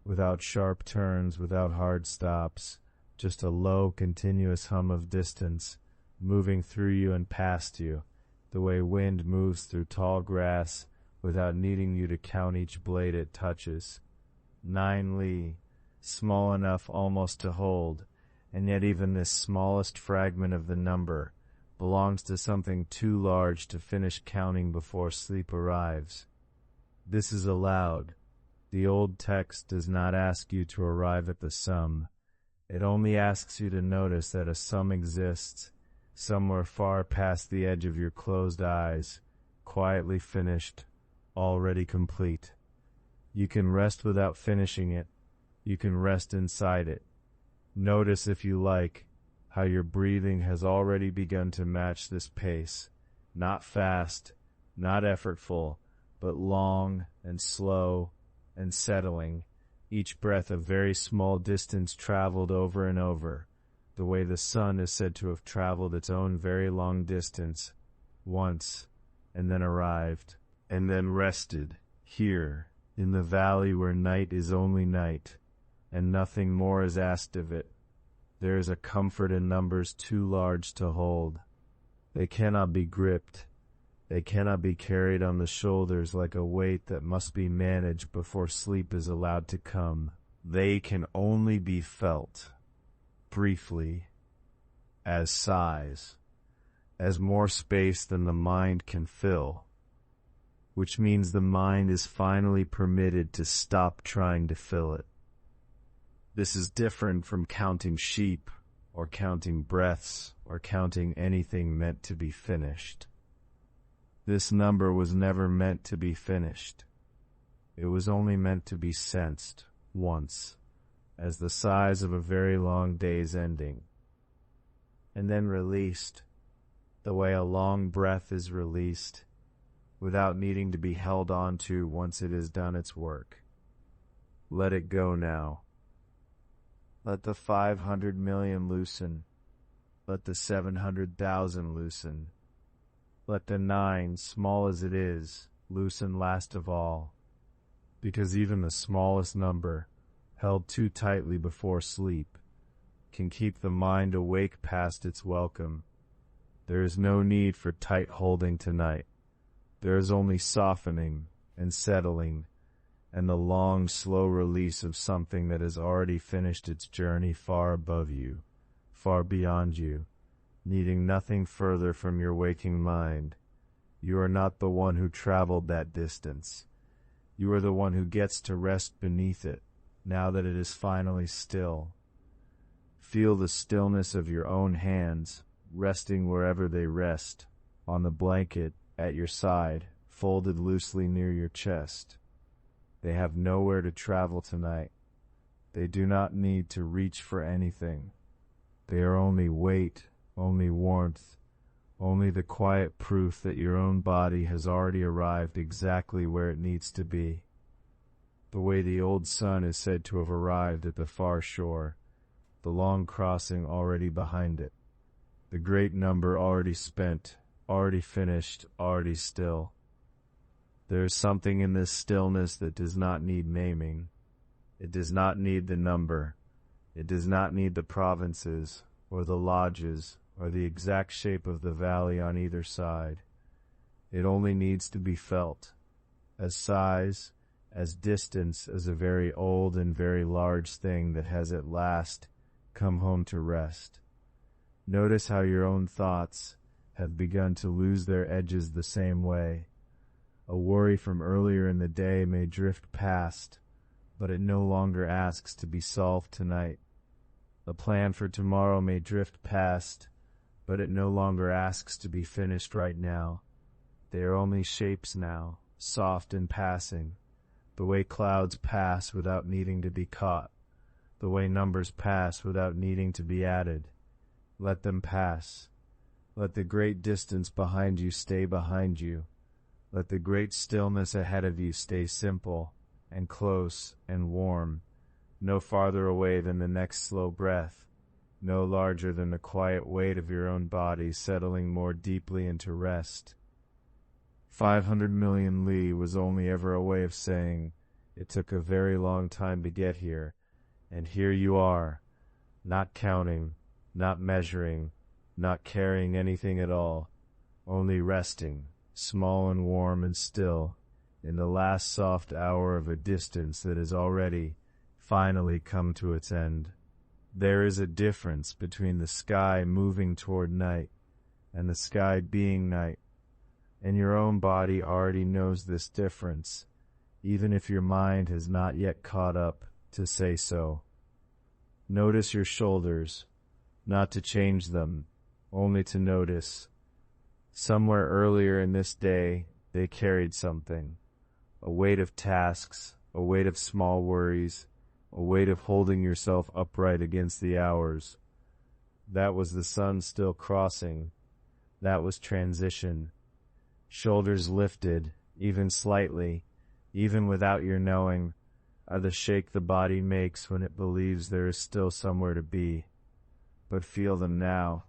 without sharp turns, without hard stops, just a low, continuous hum of distance, moving through you and past you, the way wind moves through tall grass, without needing you to count each blade it touches. 9 li, small enough almost to hold, and yet even this smallest fragment of the number belongs to something too large to finish counting before sleep arrives. This is allowed. The old text does not ask you to arrive at the sum. It only asks you to notice that a sum exists, somewhere far past the edge of your closed eyes, quietly finished, already complete. You can rest without finishing it. You can rest inside it. Notice, if you like, how your breathing has already begun to match this pace. Not fast, not effortful, but long and slow and settling, each breath a very small distance traveled over and over, the way the sun is said to have traveled its own very long distance, once, and then arrived, and then rested, here, in the valley where night is only night, and nothing more is asked of it. There is a comfort in numbers too large to hold. They cannot be gripped. They cannot be carried on the shoulders like a weight that must be managed before sleep is allowed to come. They can only be felt, briefly, as size, as more space than the mind can fill, which means the mind is finally permitted to stop trying to fill it. This is different from counting sheep, or counting breaths, or counting anything meant to be finished. This number was never meant to be finished. It was only meant to be sensed, once, as the size of a very long day's ending, and then released, the way a long breath is released, without needing to be held on to once it has done its work. Let it go now. Let the 500 million loosen. Let the 700,000 loosen. Let the 9, small as it is, loosen last of all, because even the smallest number, held too tightly before sleep, can keep the mind awake past its welcome. There is no need for tight holding tonight. There is only softening and settling, and the long, slow release of something that has already finished its journey far above you, far beyond you, needing nothing further from your waking mind. You are not the one who traveled that distance. You are the one who gets to rest beneath it, now that it is finally still. Feel the stillness of your own hands, resting wherever they rest, on the blanket, at your side, folded loosely near your chest. They have nowhere to travel tonight. They do not need to reach for anything. They are only weight, only warmth, only the quiet proof that your own body has already arrived exactly where it needs to be. The way the old sun is said to have arrived at the far shore, the long crossing already behind it, the great number already spent, already finished, already still. There is something in this stillness that does not need naming. It does not need the number. It does not need the provinces, or the lodges, or the exact shape of the valley on either side. It only needs to be felt, as size, as distance as a very old and very large thing that has at last come home to rest. Notice how your own thoughts have begun to lose their edges the same way. A worry from earlier in the day may drift past, but it no longer asks to be solved tonight. A plan for tomorrow may drift past, but it no longer asks to be finished right now. They are only shapes now, soft and passing, the way clouds pass without needing to be caught, the way numbers pass without needing to be added. Let them pass. Let the great distance behind you stay behind you. Let the great stillness ahead of you stay simple and close and warm, no farther away than the next slow breath, no larger than the quiet weight of your own body settling more deeply into rest. 500 million li was only ever a way of saying, it took a very long time to get here, and here you are, not counting, not measuring, not carrying anything at all, only resting, small and warm and still, in the last soft hour of a distance that has already, finally come to its end. There is a difference between the sky moving toward night and the sky being night, and your own body already knows this difference, even if your mind has not yet caught up to say so. Notice your shoulders, not to change them, only to notice. Somewhere earlier in this day, they carried something, a weight of tasks, a weight of small worries, a weight of holding yourself upright against the hours. That was the sun still crossing. That was transition. Shoulders lifted, even slightly, even without your knowing, are the shake the body makes when it believes there is still somewhere to be. But feel them now.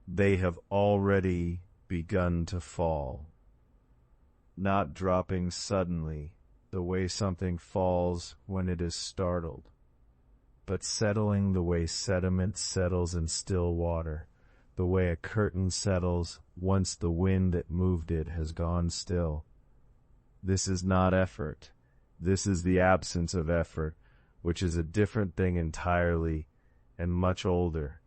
They have already begun to fall. Not dropping suddenly, the way something falls when it is startled, but settling the way sediment settles in still water, the way a curtain settles once the wind that moved it has gone still. This is not effort. This is the absence of effort, which is a different thing entirely and much older.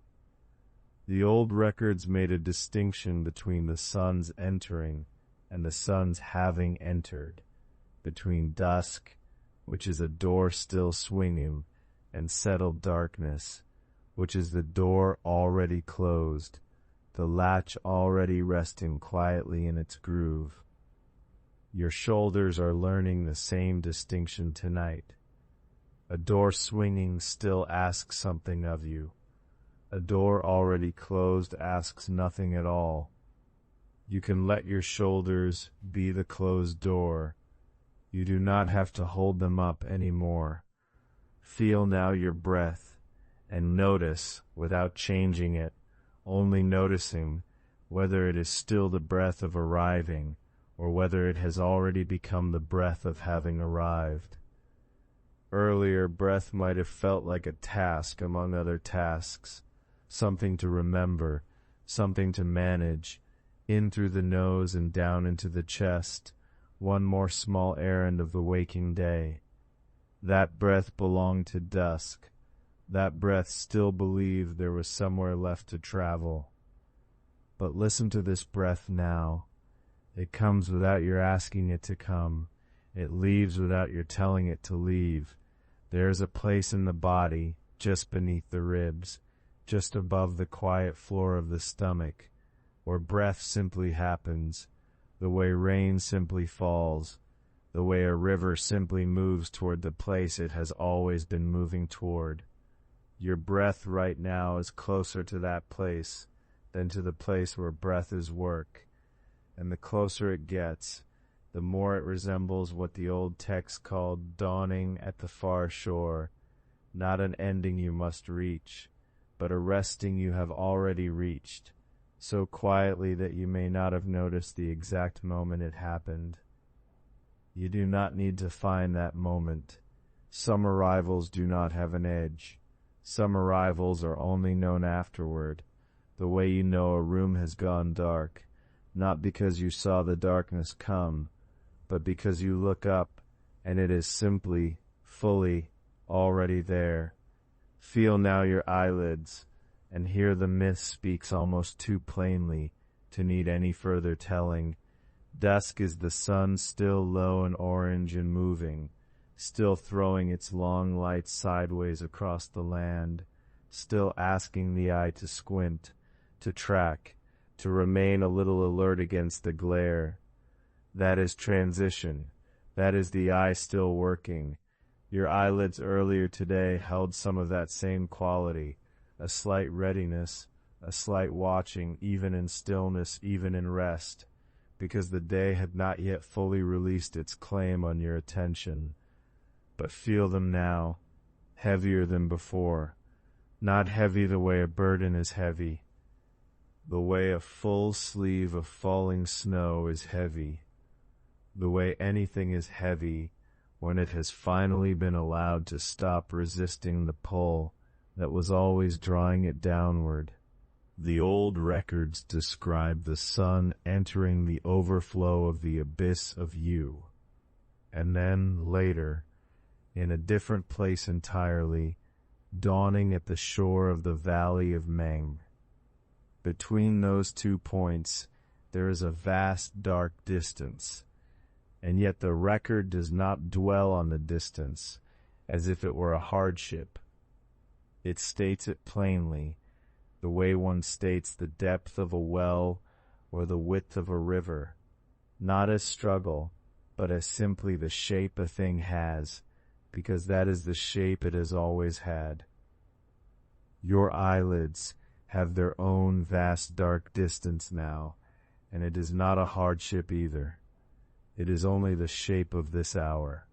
The old records made a distinction between the sun's entering and the sun's having entered, between dusk, which is a door still swinging, and settled darkness, which is the door already closed, the latch already resting quietly in its groove. Your shoulders are learning the same distinction tonight. A door swinging still asks something of you. A door already closed asks nothing at all. You can let your shoulders be the closed door. You do not have to hold them up anymore. Feel now your breath, and notice, without changing it, only noticing whether it is still the breath of arriving, or whether it has already become the breath of having arrived. Earlier, breath might have felt like a task among other tasks, something to remember, something to manage, in through the nose and down into the chest, one more small errand of the waking day. That breath belonged to dusk. That breath still believed there was somewhere left to travel. But listen to this breath now. It comes without your asking it to come. It leaves without your telling it to leave. There is a place in the body, just beneath the ribs, just above the quiet floor of the stomach, where breath simply happens, the way rain simply falls, the way a river simply moves toward the place it has always been moving toward. Your breath right now is closer to that place than to the place where breath is work, and the closer it gets, the more it resembles what the old text called dawning at the far shore, not an ending you must reach, but a resting you have already reached, so quietly that you may not have noticed the exact moment it happened. You do not need to find that moment. Some arrivals do not have an edge. Some arrivals are only known afterward, the way you know a room has gone dark, not because you saw the darkness come, but because you look up and it is simply, fully, already there. Feel now your eyelids, and hear the myth speaks almost too plainly to need any further telling. Dusk is the sun still low and orange and moving, still throwing its long light sideways across the land, still asking the eye to squint, to track, to remain a little alert against the glare. That is transition. That is the eye still working. Your eyelids earlier today held some of that same quality, a slight readiness, a slight watching, even in stillness, even in rest, because the day had not yet fully released its claim on your attention. But feel them now, heavier than before. Not heavy the way a burden is heavy, the way a full sleeve of falling snow is heavy, the way anything is heavy when it has finally been allowed to stop resisting the pull that was always drawing it downward. The old records describe the sun entering the overflow of the abyss of you, and then, later, in a different place entirely, dawning at the shore of the valley of Meng. Between those 2 points, there is a vast dark distance, and yet the record does not dwell on the distance as if it were a hardship. It states it plainly, the way one states the depth of a well or the width of a river, not as struggle, but as simply the shape a thing has, because that is the shape it has always had. Your eyelids have their own vast dark distance now, and it is not a hardship either. It is only the shape of this hour.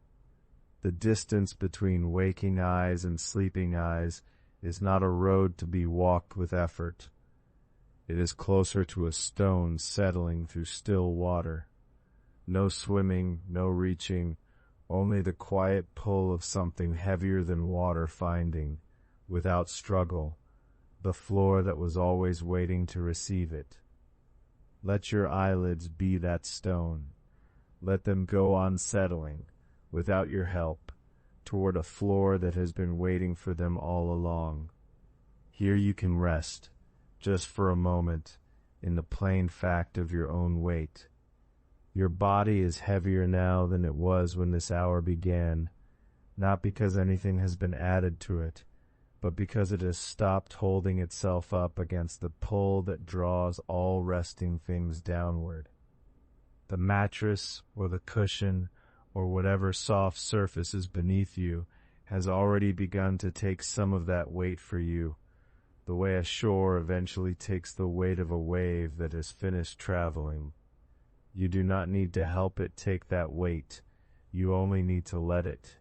The distance between waking eyes and sleeping eyes is not a road to be walked with effort. It is closer to a stone settling through still water. No swimming, no reaching, only the quiet pull of something heavier than water finding, without struggle, the floor that was always waiting to receive it. Let your eyelids be that stone. Let them go on settling, without your help, toward a floor that has been waiting for them all along. Here you can rest, just for a moment, in the plain fact of your own weight. Your body is heavier now than it was when this hour began, not because anything has been added to it, but because it has stopped holding itself up against the pull that draws all resting things downward. The mattress or the cushion or whatever soft surface is beneath you has already begun to take some of that weight for you, the way a shore eventually takes the weight of a wave that has finished traveling. You do not need to help it take that weight. You only need to let it.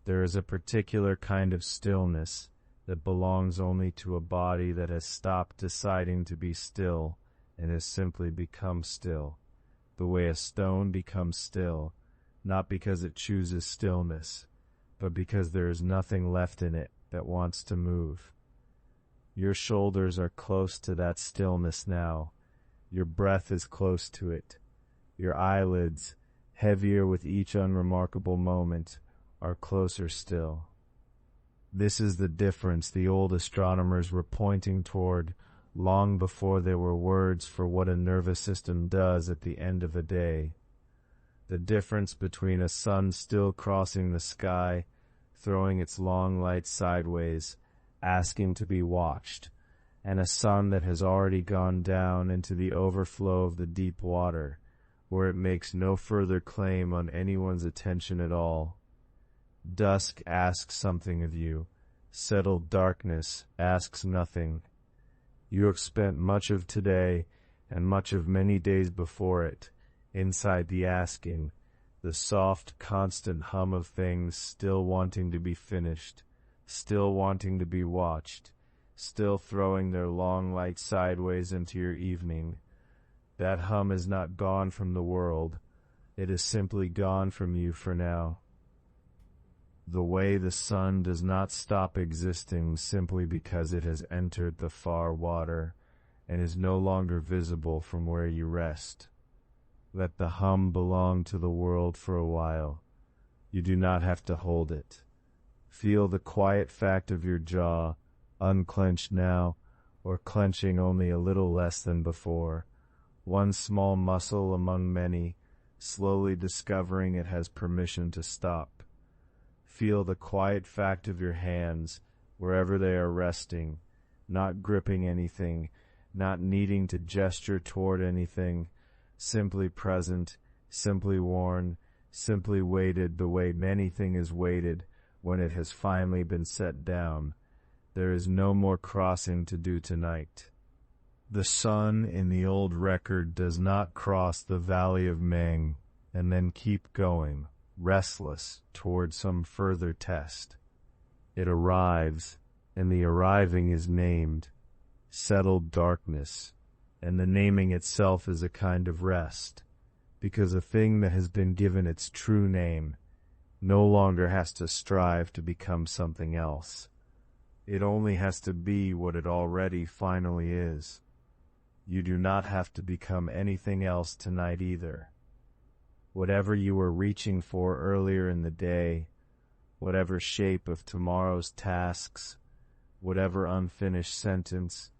There is a particular kind of stillness that belongs only to a body that has stopped deciding to be still and has simply become still, the way a stone becomes still, not because it chooses stillness, but because there is nothing left in it that wants to move. Your shoulders are close to that stillness now. Your breath is close to it. Your eyelids, heavier with each unremarkable moment, are closer still. This is the difference the old astronomers were pointing toward long before there were words for what a nervous system does at the end of a day. The difference between a sun still crossing the sky, throwing its long light sideways, asking to be watched, and a sun that has already gone down into the overflow of the deep water, where it makes no further claim on anyone's attention at all. Dusk asks something of you. Settled darkness asks nothing. You have spent much of today and much of many days before it inside the asking, the soft, constant hum of things still wanting to be finished, still wanting to be watched, still throwing their long light sideways into your evening. That hum is not gone from the world. It is simply gone from you for now. The way the sun does not stop existing simply because it has entered the far water and is no longer visible from where you rest. Let the hum belong to the world for a while. You do not have to hold it. Feel the quiet fact of your jaw, unclenched now, or clenching only a little less than before. One small muscle among many, slowly discovering it has permission to stop. Feel the quiet fact of your hands, wherever they are resting, not gripping anything, not needing to gesture toward anything, simply present, simply worn, simply weighted the way anything is weighted when it has finally been set down. There is no more crossing to do tonight. The sun in the old record does not cross the valley of Meng and then keep going, restless, toward some further test. It arrives, and the arriving is named settled darkness, and the naming itself is a kind of rest, because a thing that has been given its true name no longer has to strive to become something else. It only has to be what it already finally is. You do not have to become anything else tonight either. Whatever you were reaching for earlier in the day, whatever shape of tomorrow's tasks, whatever unfinished sentence,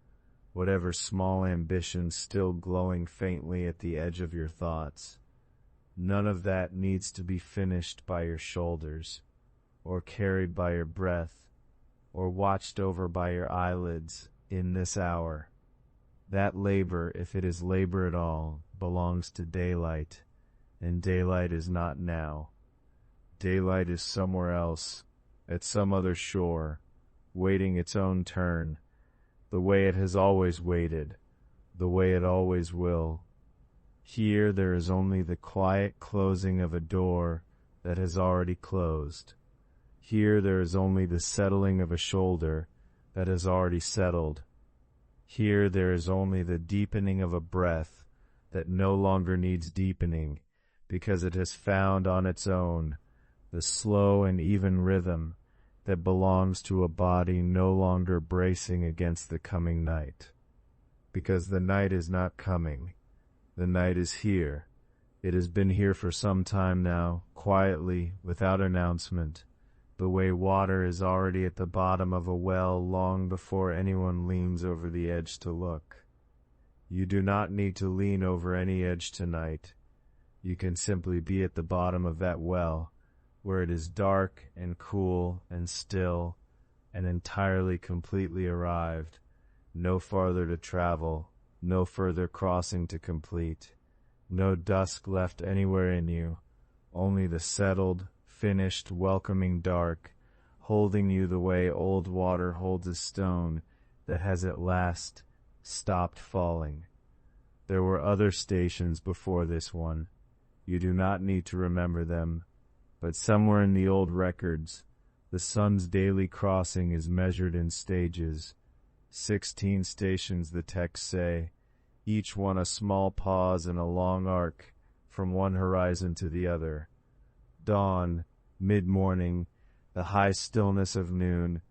whatever small ambition still glowing faintly at the edge of your thoughts, none of that needs to be finished by your shoulders, or carried by your breath, or watched over by your eyelids in this hour. That labor, if it is labor at all, belongs to daylight, and daylight is not now. Daylight is somewhere else, at some other shore, waiting its own turn, the way it has always waited, the way it always will. Here there is only the quiet closing of a door that has already closed. Here there is only the settling of a shoulder that has already settled. Here there is only the deepening of a breath that no longer needs deepening, because it has found on its own the slow and even rhythm that belongs to a body no longer bracing against the coming night. Because the night is not coming. The night is here. It has been here for some time now, quietly, without announcement, the way water is already at the bottom of a well long before anyone leans over the edge to look. You do not need to lean over any edge tonight. You can simply be at the bottom of that well, where it is dark and cool and still and entirely completely arrived, no farther to travel, no further crossing to complete, no dusk left anywhere in you, only the settled, finished, welcoming dark, holding you the way old water holds a stone that has at last stopped falling. There were other stations before this one. You do not need to remember them, but somewhere in the old records, the sun's daily crossing is measured in stages. 16 stations, the texts say, each one a small pause in a long arc from one horizon to the other. Dawn, mid-morning, the high stillness of noon,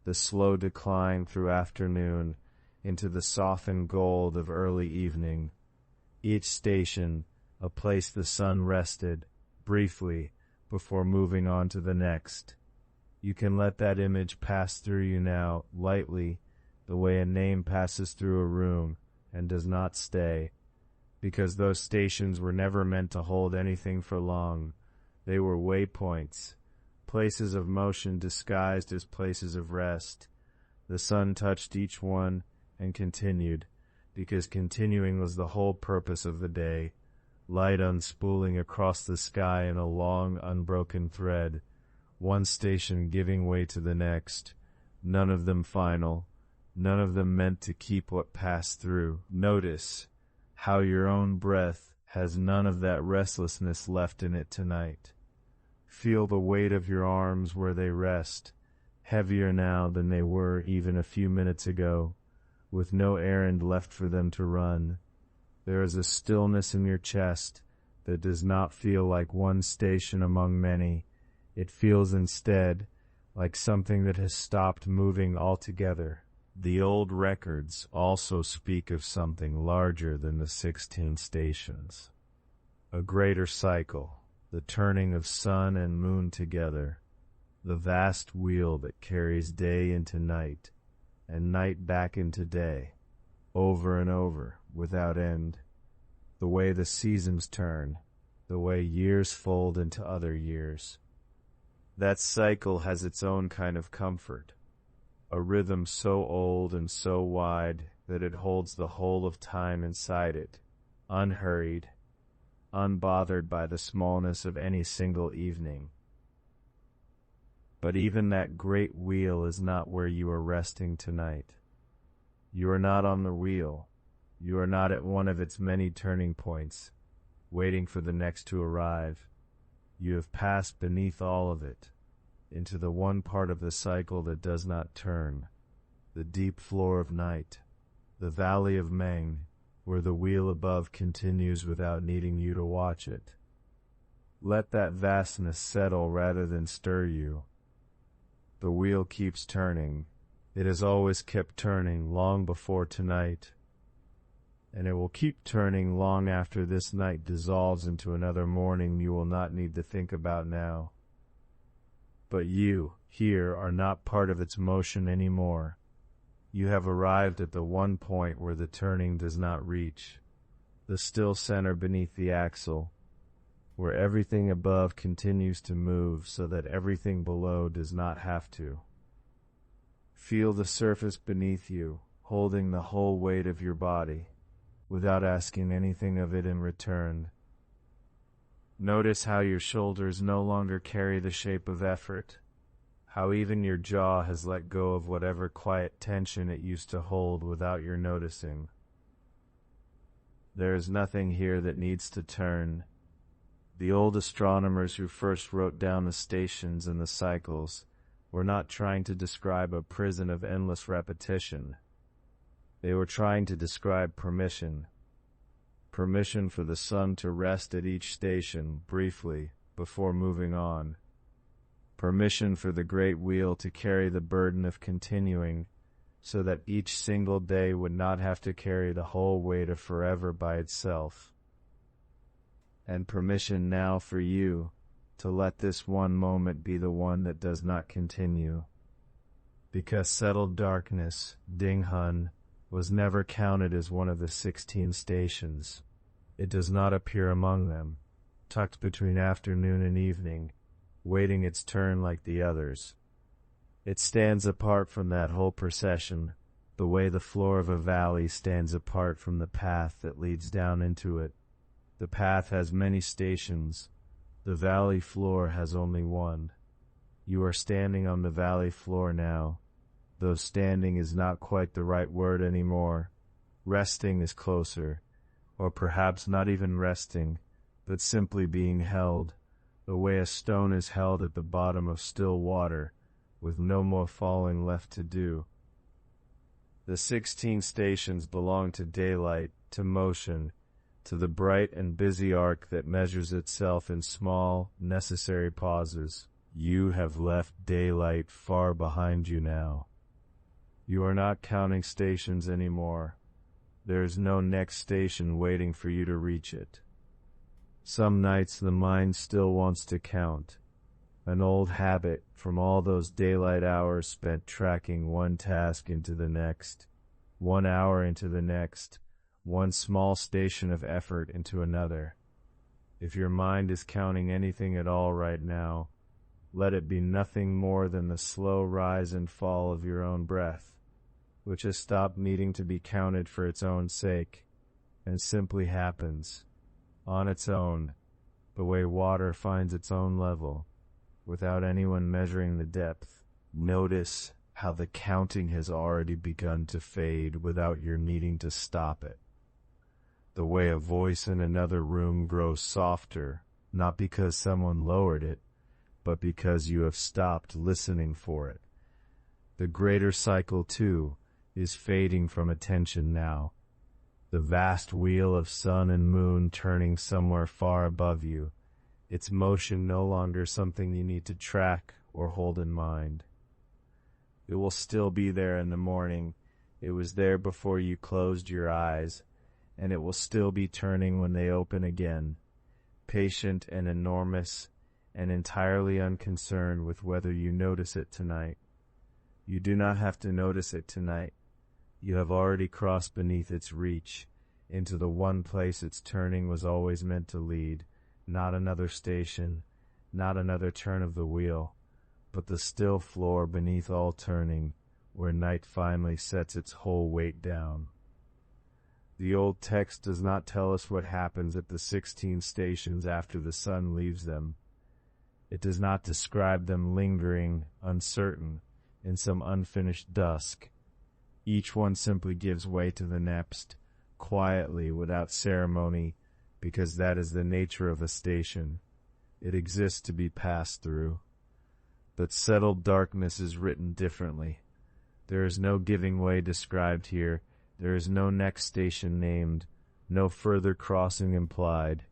the slow decline through afternoon into the softened gold of early evening. Each station, a place the sun rested, briefly, before moving on to the next. You can let that image pass through you now, lightly, the way a name passes through a room, and does not stay, because those stations were never meant to hold anything for long. They were waypoints, places of motion disguised as places of rest. The sun touched each one and continued, because continuing was the whole purpose of the day. light unspooling across the sky in a long, unbroken thread, one station giving way to the next, none of them final, none of them meant to keep what passed through. Notice how your own breath has none of that restlessness left in it tonight. Feel the weight of your arms where they rest, heavier now than they were even a few minutes ago, with no errand left for them to run. There is a stillness in your chest that does not feel like one station among many. It feels instead like something that has stopped moving altogether. The old records also speak of something larger than the 16 stations. A greater cycle, the turning of sun and moon together, the vast wheel that carries day into night, and night back into day, over and over, without end. The way the seasons turn, the way years fold into other years. That cycle has its own kind of comfort, a rhythm so old and so wide that it holds the whole of time inside it, unhurried, unbothered by the smallness of any single evening. But even that great wheel is not where you are resting tonight. You are not on the wheel. You are not at one of its many turning points, waiting for the next to arrive. You have passed beneath all of it, into the one part of the cycle that does not turn, the deep floor of night, the valley of Meng, where the wheel above continues without needing you to watch it. Let that vastness settle rather than stir you. The wheel keeps turning. It has always kept turning long before tonight, and it will keep turning long after this night dissolves into another morning you will not need to think about now. But you, here, are not part of its motion anymore. You have arrived at the one point where the turning does not reach, the still center beneath the axle, where everything above continues to move so that everything below does not have to. Feel the surface beneath you, holding the whole weight of your body, without asking anything of it in return. Notice how your shoulders no longer carry the shape of effort, how even your jaw has let go of whatever quiet tension it used to hold without your noticing. There is nothing here that needs to turn. The old astronomers who first wrote down the stations and the cycles were not trying to describe a prison of endless repetition. They were trying to describe permission. Permission for the sun to rest at each station, briefly, before moving on. Permission for the great wheel to carry the burden of continuing, so that each single day would not have to carry the whole weight of forever by itself. And permission now for you to let this one moment be the one that does not continue. Because settled darkness, dinghun, was never counted as one of the 16 stations. It does not appear among them, tucked between afternoon and evening, waiting its turn like the others. It stands apart from that whole procession, the way the floor of a valley stands apart from the path that leads down into it. The path has many stations. The valley floor has only one. You are standing on the valley floor now, though standing is not quite the right word anymore. Resting is closer, or perhaps not even resting, but simply being held, the way a stone is held at the bottom of still water, with no more falling left to do. The 16 stations belong to daylight, to motion, to the bright and busy arc that measures itself in small, necessary pauses. You have left daylight far behind you now. You are not counting stations anymore. There is no next station waiting for you to reach it. Some nights the mind still wants to count, an old habit from all those daylight hours spent tracking one task into the next, 1 hour into the next, one small station of effort into another. If your mind is counting anything at all right now, let it be nothing more than the slow rise and fall of your own breath, which has stopped needing to be counted for its own sake, and simply happens, on its own, the way water finds its own level, without anyone measuring the depth. Notice how the counting has already begun to fade without your needing to stop it. The way a voice in another room grows softer, not because someone lowered it, but because you have stopped listening for it. The greater cycle, too, is fading from attention now. The vast wheel of sun and moon turning somewhere far above you, its motion no longer something you need to track or hold in mind. It will still be there in the morning. It was there before you closed your eyes, and it will still be turning when they open again, patient and enormous, and entirely unconcerned with whether you notice it tonight. You do not have to notice it tonight. You have already crossed beneath its reach, into the one place its turning was always meant to lead, not another station, not another turn of the wheel, but the still floor beneath all turning, where night finally sets its whole weight down. The old text does not tell us what happens at the 16 stations after the sun leaves them. It does not describe them lingering, uncertain, in some unfinished dusk. Each one simply gives way to the next, quietly, without ceremony, because that is the nature of a station. It exists to be passed through. But settled darkness is written differently. There is no giving way described here. There is no next station named, no further crossing implied.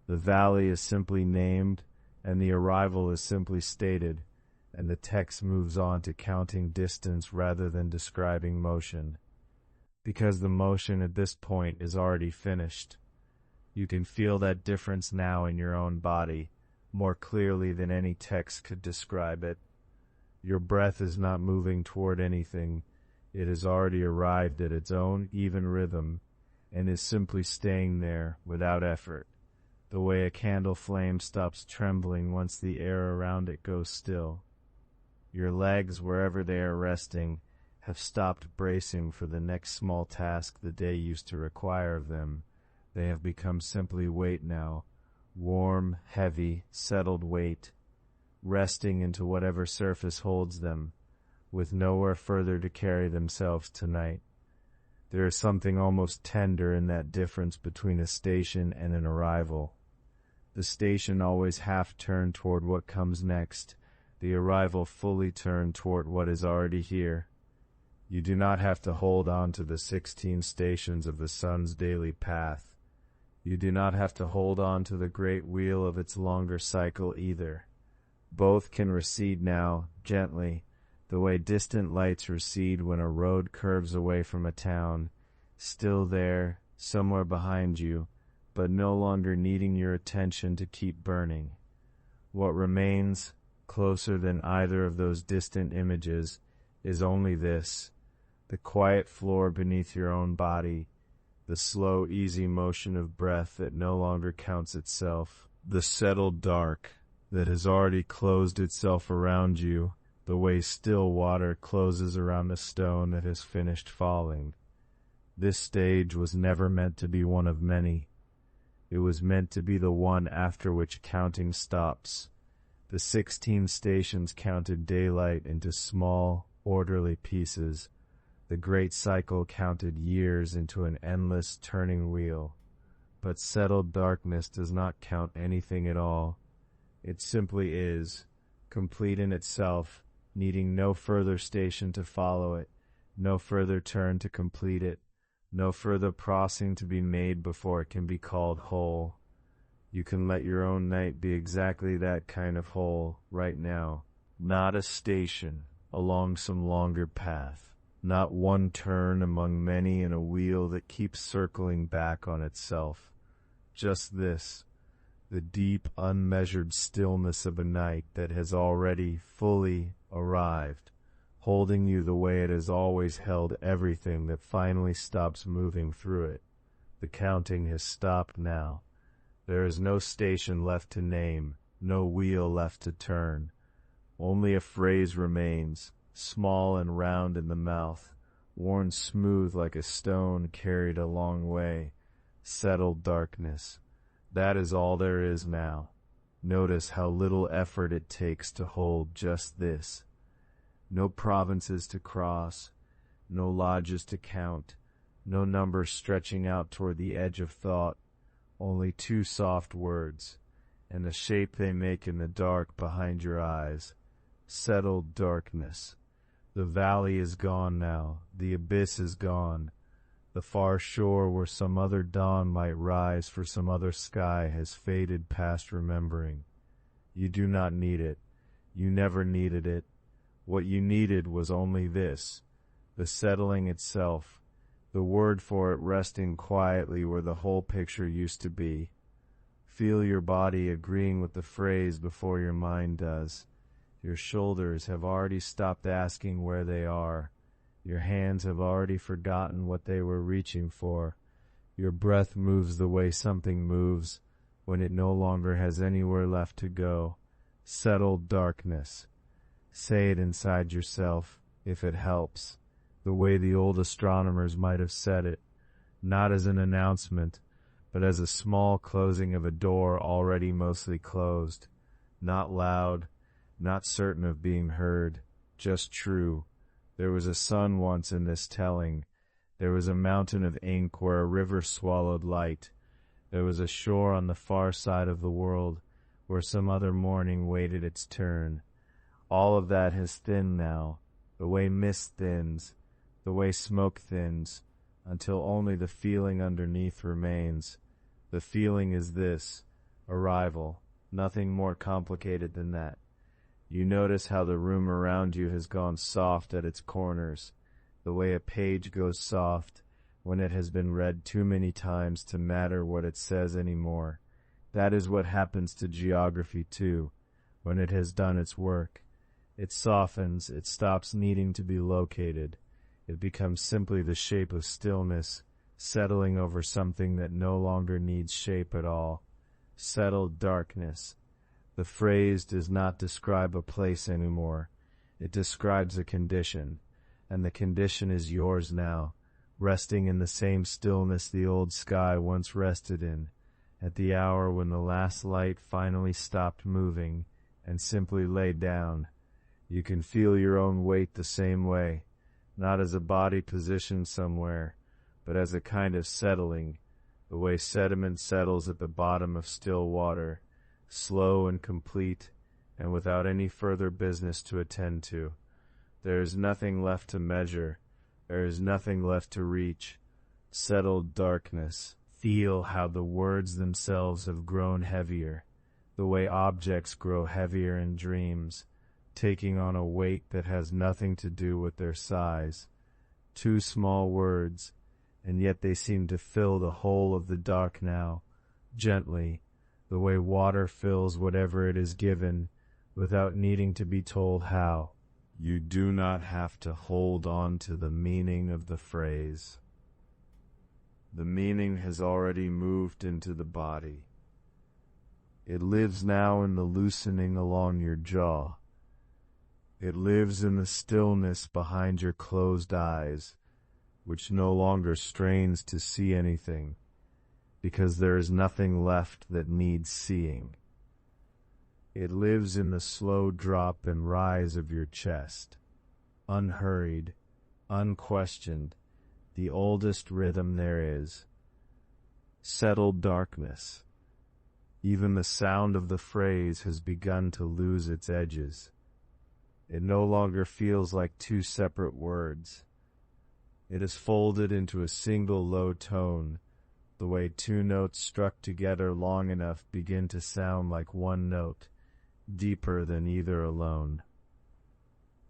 The valley is simply named, and the arrival is simply stated, and the text moves on to counting distance rather than describing motion. Because the motion at this point is already finished. You can feel that difference now in your own body, more clearly than any text could describe it. Your breath is not moving toward anything. It has already arrived at its own even rhythm, and is simply staying there without effort, the way a candle flame stops trembling once the air around it goes still. Your legs, wherever they are resting, have stopped bracing for the next small task the day used to require of them. They have become simply weight now, warm, heavy, settled weight, resting into whatever surface holds them, with nowhere further to carry themselves tonight. There is something almost tender in that difference between a station and an arrival. The station always half turned toward what comes next, the arrival fully turned toward what is already here. You do not have to hold on to the 16 stations of the sun's daily path. You do not have to hold on to the great wheel of its longer cycle either. Both can recede now, gently, the way distant lights recede when a road curves away from a town, still there, somewhere behind you, but no longer needing your attention to keep burning. What remains, closer than either of those distant images, is only this, the quiet floor beneath your own body, the slow, easy motion of breath that no longer counts itself, the settled dark that has already closed itself around you, the way still water closes around a stone that has finished falling. This stage was never meant to be one of many. It was meant to be the one after which counting stops. The 16 stations counted daylight into small, orderly pieces. The great cycle counted years into an endless turning wheel. But settled darkness does not count anything at all. It simply is, complete in itself, needing no further station to follow it, no further turn to complete it, no further crossing to be made before it can be called whole. You can let your own night be exactly that kind of whole right now. Not a station along some longer path, not one turn among many in a wheel that keeps circling back on itself. Just this, the deep, unmeasured stillness of a night that has already fully arrived, holding you the way it has always held everything that finally stops moving through it. The counting has stopped now. There is no station left to name, no wheel left to turn. Only a phrase remains, small and round in the mouth, worn smooth like a stone carried a long way. Settled darkness. That is all there is now. Notice how little effort it takes to hold just this. No provinces to cross, no lodges to count, no numbers stretching out toward the edge of thought, only two soft words, and the shape they make in the dark behind your eyes. Settled darkness. The valley is gone now, the abyss is gone. The far shore where some other dawn might rise for some other sky has faded past remembering. You do not need it. You never needed it. What you needed was only this, the settling itself, the word for it resting quietly where the whole picture used to be. Feel your body agreeing with the phrase before your mind does. Your shoulders have already stopped asking where they are. Your hands have already forgotten what they were reaching for. Your breath moves the way something moves when it no longer has anywhere left to go. Settled darkness. Say it inside yourself, if it helps, the way the old astronomers might have said it, not as an announcement, but as a small closing of a door already mostly closed. Not loud, not certain of being heard, just true. There was a sun once in this telling. There was a mountain of ink where a river swallowed light. There was a shore on the far side of the world where some other morning waited its turn. All of that has thinned now, the way mist thins, the way smoke thins, until only the feeling underneath remains. The feeling is this, arrival, nothing more complicated than that. You notice how the room around you has gone soft at its corners, the way a page goes soft when it has been read too many times to matter what it says anymore. That is what happens to geography too, when it has done its work. It softens, it stops needing to be located. It becomes simply the shape of stillness, settling over something that no longer needs shape at all. Settled darkness. The phrase does not describe a place anymore. It describes a condition, and the condition is yours now, resting in the same stillness the old sky once rested in, at the hour when the last light finally stopped moving and simply lay down. You can feel your own weight the same way, not as a body positioned somewhere, but as a kind of settling, the way sediment settles at the bottom of still water, slow and complete, and without any further business to attend to. There is nothing left to measure. There is nothing left to reach. Settled darkness. Feel how the words themselves have grown heavier, the way objects grow heavier in dreams, taking on a weight that has nothing to do with their size. Two small words, and yet they seem to fill the whole of the dark now, gently, the way water fills whatever it is given, without needing to be told how. You do not have to hold on to the meaning of the phrase. The meaning has already moved into the body. It lives now in the loosening along your jaw. It lives in the stillness behind your closed eyes, which no longer strains to see anything, because there is nothing left that needs seeing. It lives in the slow drop and rise of your chest, unhurried, unquestioned, the oldest rhythm there is. Settled darkness. Even the sound of the phrase has begun to lose its edges. It no longer feels like two separate words. It is folded into a single low tone, the way two notes struck together long enough begin to sound like one note, deeper than either alone.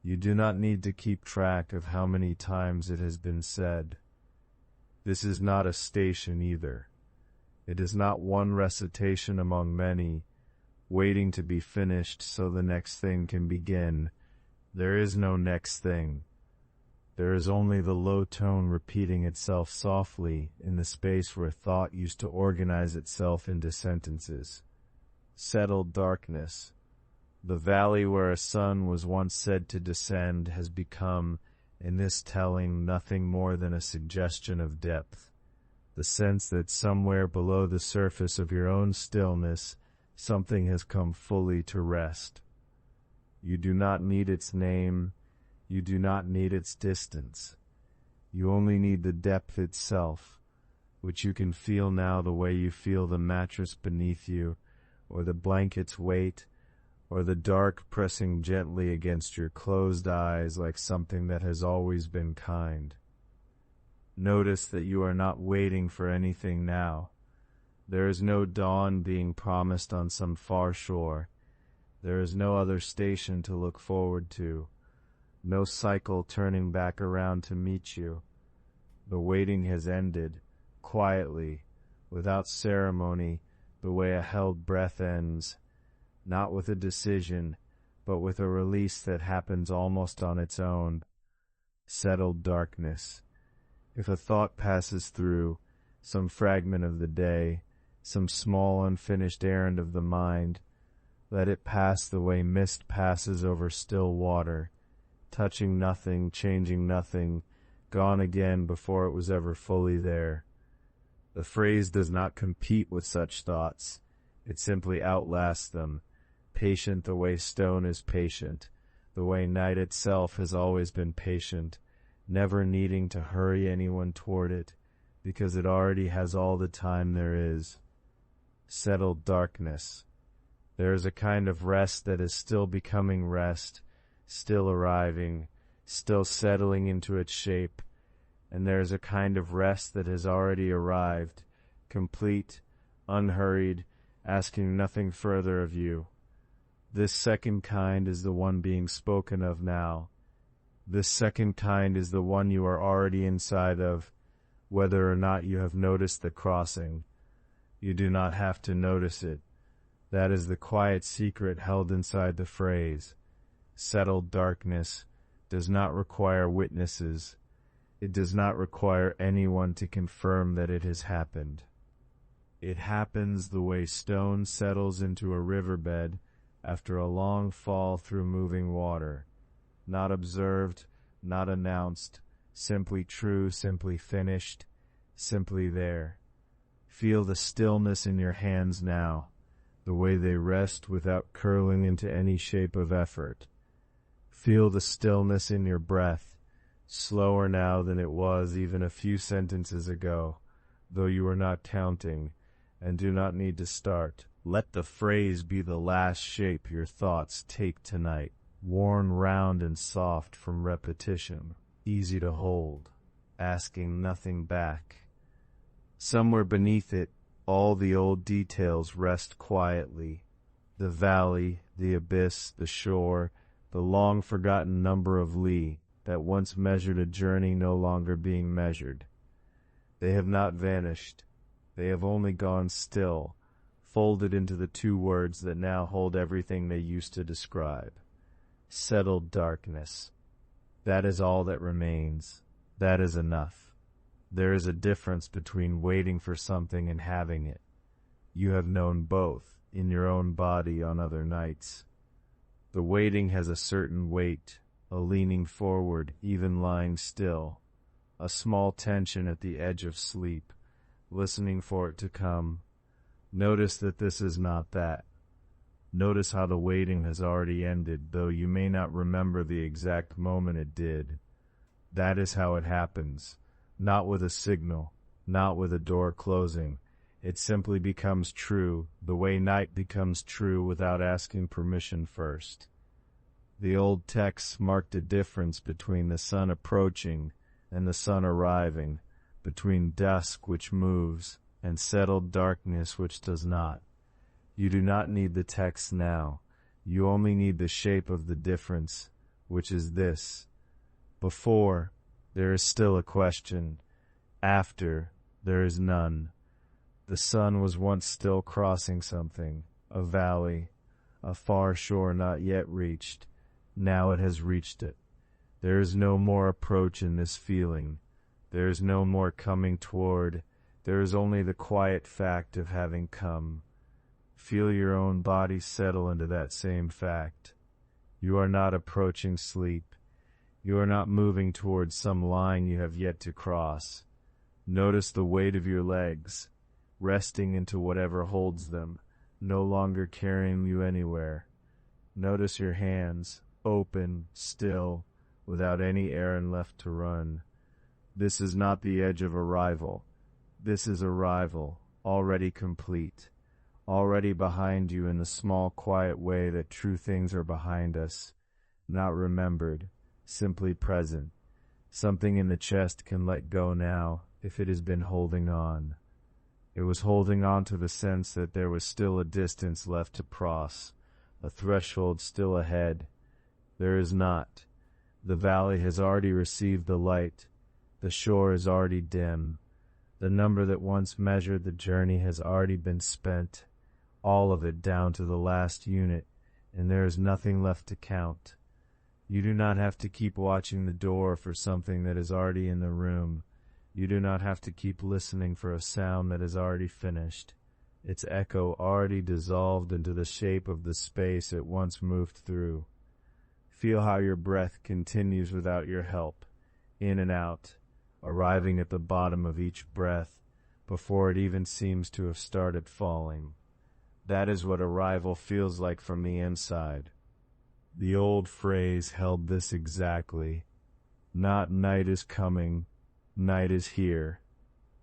You do not need to keep track of how many times it has been said. This is not a station either. It is not one recitation among many, waiting to be finished so the next thing can begin. There is no next thing. There is only the low tone repeating itself softly in the space where thought used to organize itself into sentences. Settled darkness. The valley where a sun was once said to descend has become, in this telling, nothing more than a suggestion of depth. the sense that somewhere below the surface of your own stillness, something has come fully to rest. You do not need its name, you do not need its distance. You only need the depth itself, which you can feel now the way you feel the mattress beneath you, or the blanket's weight, or the dark pressing gently against your closed eyes like something that has always been kind. Notice that you are not waiting for anything now. There is no dawn being promised on some far shore. There is no other station to look forward to, no cycle turning back around to meet you. The waiting has ended, quietly, without ceremony, the way a held breath ends, not with a decision, but with a release that happens almost on its own. Settled darkness. If a thought passes through, some fragment of the day, some small unfinished errand of the mind, let it pass the way mist passes over still water, touching nothing, changing nothing, gone again before it was ever fully there. The phrase does not compete with such thoughts. It simply outlasts them, patient the way stone is patient, the way night itself has always been patient, never needing to hurry anyone toward it, because it already has all the time there is. Settled darkness. There is a kind of rest that is still becoming rest, still arriving, still settling into its shape, and there is a kind of rest that has already arrived, complete, unhurried, asking nothing further of you. This second kind is the one being spoken of now. This second kind is the one you are already inside of, whether or not you have noticed the crossing. You do not have to notice it. That is the quiet secret held inside the phrase. Settled darkness does not require witnesses. It does not require anyone to confirm that it has happened. It happens the way stone settles into a riverbed after a long fall through moving water. Not observed, not announced, simply true, simply finished, simply there. Feel the stillness in your hands now, the way they rest without curling into any shape of effort. Feel the stillness in your breath, slower now than it was even a few sentences ago, though you are not counting, and do not need to start. Let the phrase be the last shape your thoughts take tonight, worn round and soft from repetition, easy to hold, asking nothing back. Somewhere beneath it, all the old details rest quietly. The valley, the abyss, the shore, the long-forgotten number of li that once measured a journey no longer being measured. They have not vanished. They have only gone still, folded into the two words that now hold everything they used to describe. Settled darkness. That is all that remains. That is enough. There is a difference between waiting for something and having it. You have known both in your own body on other nights. The waiting has a certain weight, a leaning forward, even lying still, a small tension at the edge of sleep, listening for it to come. Notice that this is not that. Notice how the waiting has already ended, though you may not remember the exact moment it did. That is how it happens. Not with a signal, not with a door closing. It simply becomes true, the way night becomes true without asking permission first. The old texts marked a difference between the sun approaching and the sun arriving, between dusk which moves and settled darkness which does not. You do not need the text now. You only need the shape of the difference, which is this. Before, there is still a question. After, there is none. The sun was once still crossing something, a valley, a far shore not yet reached. Now it has reached it. There is no more approach in this feeling. There is no more coming toward. There is only the quiet fact of having come. Feel your own body settle into that same fact. You are not approaching sleep. You are not moving towards some line you have yet to cross. Notice the weight of your legs, resting into whatever holds them, no longer carrying you anywhere. Notice your hands, open, still, without any errand left to run. This is not the edge of arrival. This is arrival, already complete, already behind you in the small, quiet way that true things are behind us, not remembered, simply present. Something in the chest can let go now if it has been holding on. It was holding on to the sense that there was still a distance left to cross, a threshold still ahead. There is not. The valley has already received the light. The shore is already dim. The number that once measured the journey has already been spent, all of it down to the last unit, and there is nothing left to count. You do not have to keep watching the door for something that is already in the room. You do not have to keep listening for a sound that is already finished, its echo already dissolved into the shape of the space it once moved through. Feel how your breath continues without your help, in and out, arriving at the bottom of each breath before it even seems to have started falling. That is what arrival feels like from the inside. The old phrase held this exactly. Not night is coming, night is here.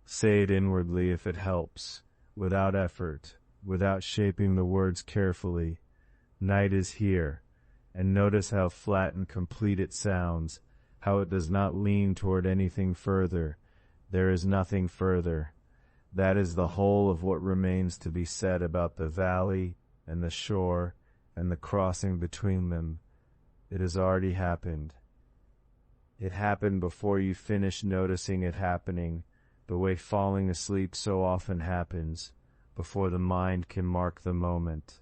Say it inwardly if it helps, without effort, without shaping the words carefully. Night is here, and notice how flat and complete it sounds, how it does not lean toward anything further. There is nothing further. That is the whole of what remains to be said about the valley and the shore and the crossing between them. It has already happened. It happened before you finish noticing it happening, the way falling asleep so often happens, before the mind can mark the moment.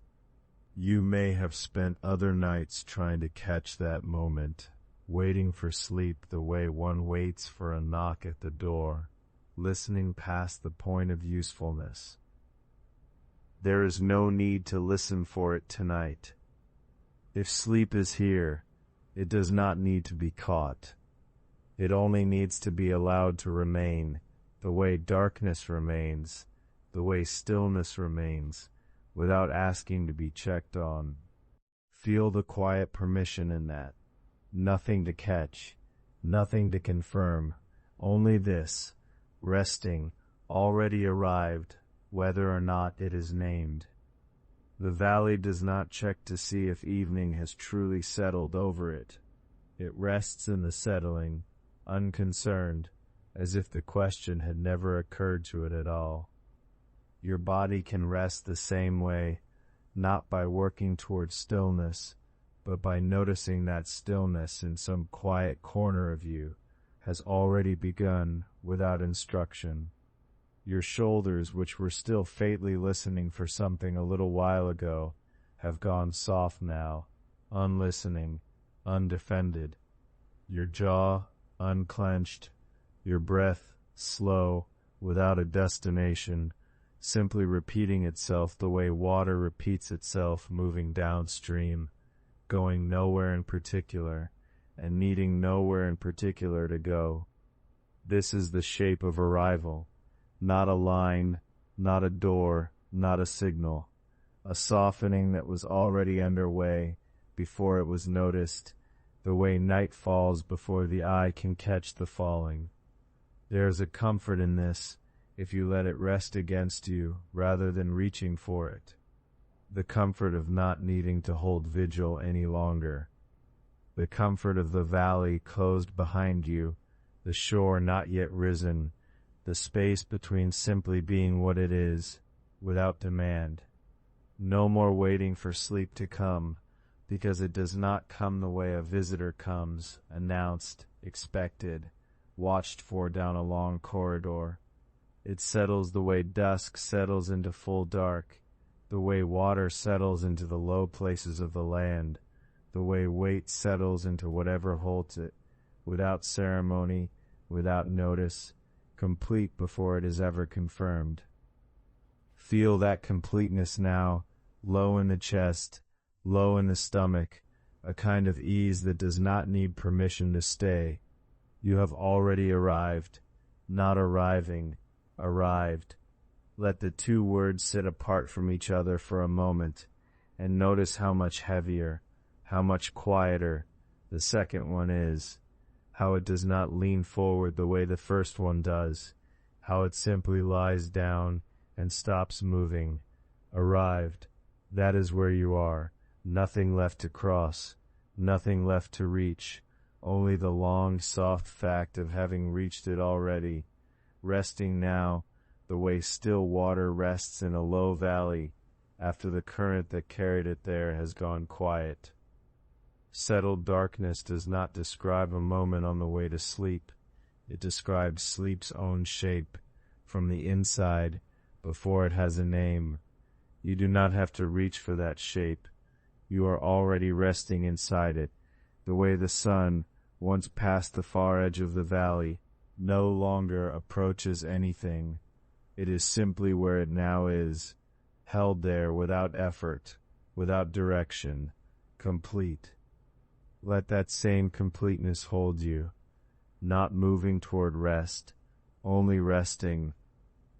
You may have spent other nights trying to catch that moment, waiting for sleep the way one waits for a knock at the door, listening past the point of usefulness. There is no need to listen for it tonight. If sleep is here, it does not need to be caught. It only needs to be allowed to remain, the way darkness remains, the way stillness remains, without asking to be checked on. Feel the quiet permission in that. Nothing to catch, nothing to confirm, only this, resting, already arrived, whether or not it is named. The valley does not check to see if evening has truly settled over it. It rests in the settling, unconcerned, as if the question had never occurred to it at all. Your body can rest the same way, not by working towards stillness, but by noticing that stillness in some quiet corner of you has already begun without instruction. Your shoulders, which were still faintly listening for something a little while ago, have gone soft now, unlistening, undefended. Your jaw, unclenched, your breath, slow, without a destination, simply repeating itself the way water repeats itself moving downstream, going nowhere in particular, and needing nowhere in particular to go. This is the shape of arrival. Not a line, not a door, not a signal. A softening that was already underway before it was noticed, the way night falls before the eye can catch the falling. There is a comfort in this if you let it rest against you rather than reaching for it. The comfort of not needing to hold vigil any longer. The comfort of the valley closed behind you, the shore not yet risen, the space between simply being what it is, without demand. No more waiting for sleep to come, because it does not come the way a visitor comes, announced, expected, watched for down a long corridor. It settles the way dusk settles into full dark, the way water settles into the low places of the land, the way weight settles into whatever holds it, without ceremony, without notice, complete before it is ever confirmed. Feel that completeness now, low in the chest, low in the stomach, a kind of ease that does not need permission to stay. You have already arrived. not arriving, arrived. Let the two words sit apart from each other for a moment, and notice how much heavier, how much quieter the second one is, how it does not lean forward the way the first one does, how it simply lies down and stops moving. Arrived. That is where you are. Nothing left to cross, nothing left to reach, only the long, soft fact of having reached it already, resting now, the way still water rests in a low valley after the current that carried it there has gone quiet. Settled darkness does not describe a moment on the way to sleep. It describes sleep's own shape, from the inside, before it has a name. You do not have to reach for that shape. You are already resting inside it, the way the sun, once past the far edge of the valley, no longer approaches anything. It is simply where it now is, held there without effort, without direction, complete. Let that same completeness hold you, not moving toward rest, only resting.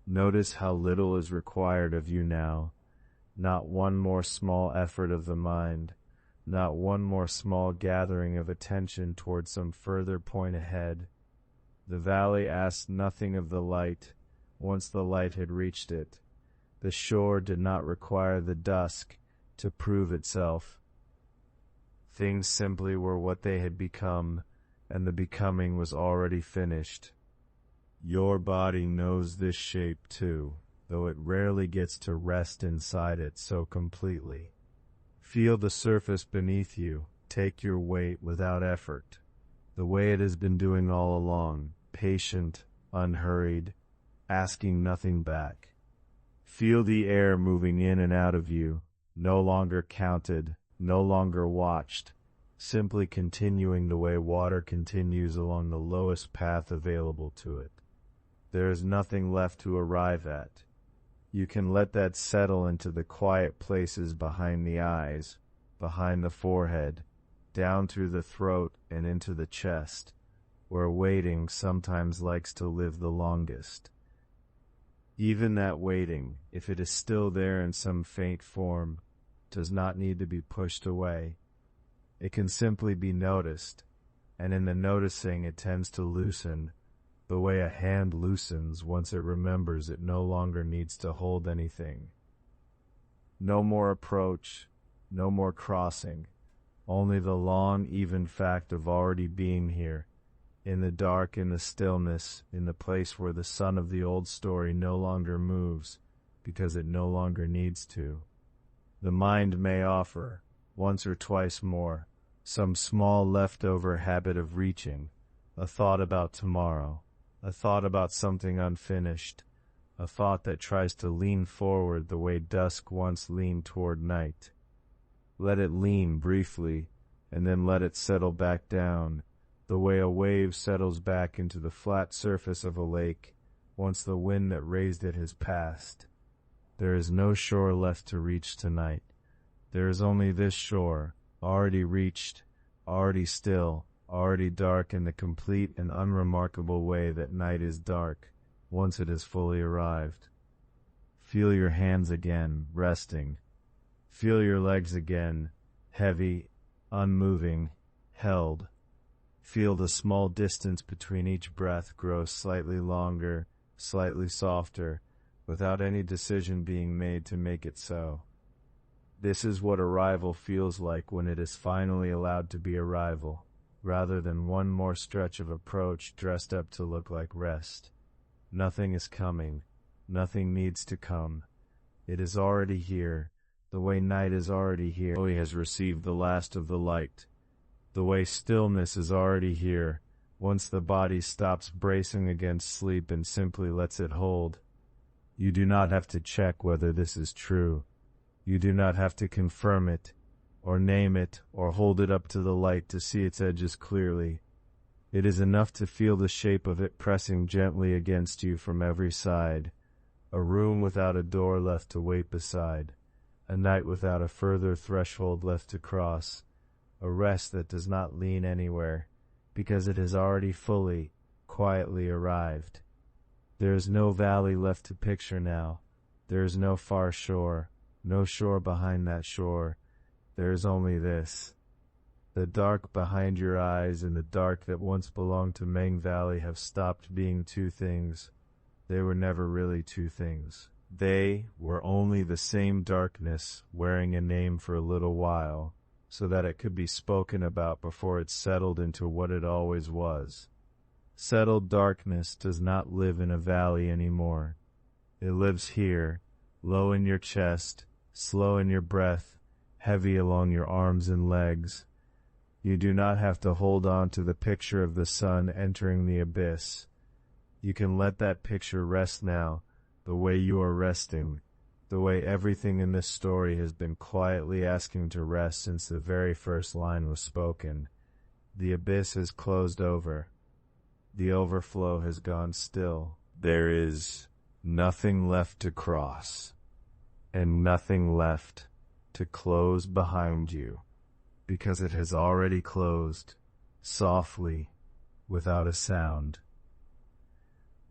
Notice how little is required of you now, not one more small effort of the mind, not one more small gathering of attention toward some further point ahead. The valley asked nothing of the light, once the light had reached it. The shore did not require the dusk to prove itself. Things simply were what they had become, and the becoming was already finished. Your body knows this shape too, though it rarely gets to rest inside it so completely. Feel the surface beneath you, take your weight without effort, the way it has been doing all along, patient, unhurried, asking nothing back. Feel the air moving in and out of you, no longer counted, no longer watched, simply continuing the way water continues along the lowest path available to it. There is nothing left to arrive at. You can let that settle into the quiet places behind the eyes, behind the forehead, down through the throat and into the chest, where waiting sometimes likes to live the longest. Even that waiting, if it is still there in some faint form, does not need to be pushed away. It can simply be noticed, and in the noticing it tends to loosen, the way a hand loosens once it remembers it no longer needs to hold anything. No more approach, no more crossing, only the long, even fact of already being here, in the dark, in the stillness, in the place where the sun of the old story no longer moves, because it no longer needs to. The mind may offer, once or twice more, some small leftover habit of reaching, a thought about tomorrow, a thought about something unfinished, a thought that tries to lean forward the way dusk once leaned toward night. Let it lean briefly, and then let it settle back down, the way a wave settles back into the flat surface of a lake once the wind that raised it has passed. There is no shore left to reach tonight. There is only this shore, already reached, already still, already dark in the complete and unremarkable way that night is dark, once it has fully arrived. Feel your hands again, resting. Feel your legs again, heavy, unmoving, held. Feel the small distance between each breath grow slightly longer, slightly softer, without any decision being made to make it so. This is what arrival feels like when it is finally allowed to be arrival, rather than one more stretch of approach dressed up to look like rest. Nothing is coming. Nothing needs to come. It is already here, the way night is already here. He has received the last of the light. The way stillness is already here, once the body stops bracing against sleep and simply lets it hold. You do not have to check whether this is true. You do not have to confirm it, or name it, or hold it up to the light to see its edges clearly. It is enough to feel the shape of it pressing gently against you from every side, a room without a door left to wait beside, a night without a further threshold left to cross, a rest that does not lean anywhere, because it has already fully, quietly arrived. There is no valley left to picture now. There is no far shore, no shore behind that shore. There is only this. The dark behind your eyes and the dark that once belonged to Meng Valley have stopped being two things. They were never really two things. They were only the same darkness wearing a name for a little while, so that it could be spoken about before it settled into what it always was. Settled darkness does not live in a valley anymore. It lives here, low in your chest, slow in your breath, heavy along your arms and legs. You do not have to hold on to the picture of the sun entering the abyss. You can let that picture rest now, the way you are resting, the way everything in this story has been quietly asking to rest since the very first line was spoken. The abyss has closed over. The overflow has gone still. There is nothing left to cross, and nothing left to close behind you, because it has already closed, softly, without a sound.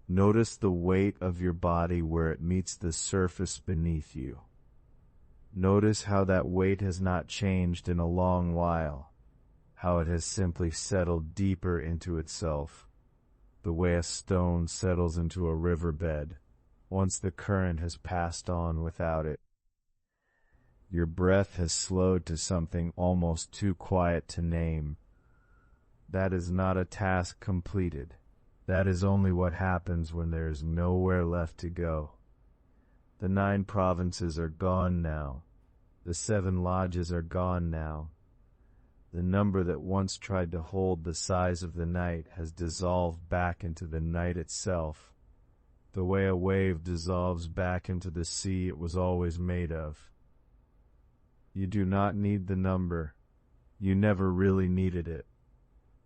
Notice the weight of your body where it meets the surface beneath you. Notice how that weight has not changed in a long while, how it has simply settled deeper into itself, the way a stone settles into a riverbed once the current has passed on without it. Your breath has slowed to something almost too quiet to name. That is not a task completed. That is only what happens when there is nowhere left to go. The 9 provinces are gone now. The 7 lodges are gone now. The number that once tried to hold the size of the night has dissolved back into the night itself, the way a wave dissolves back into the sea it was always made of. You do not need the number. You never really needed it.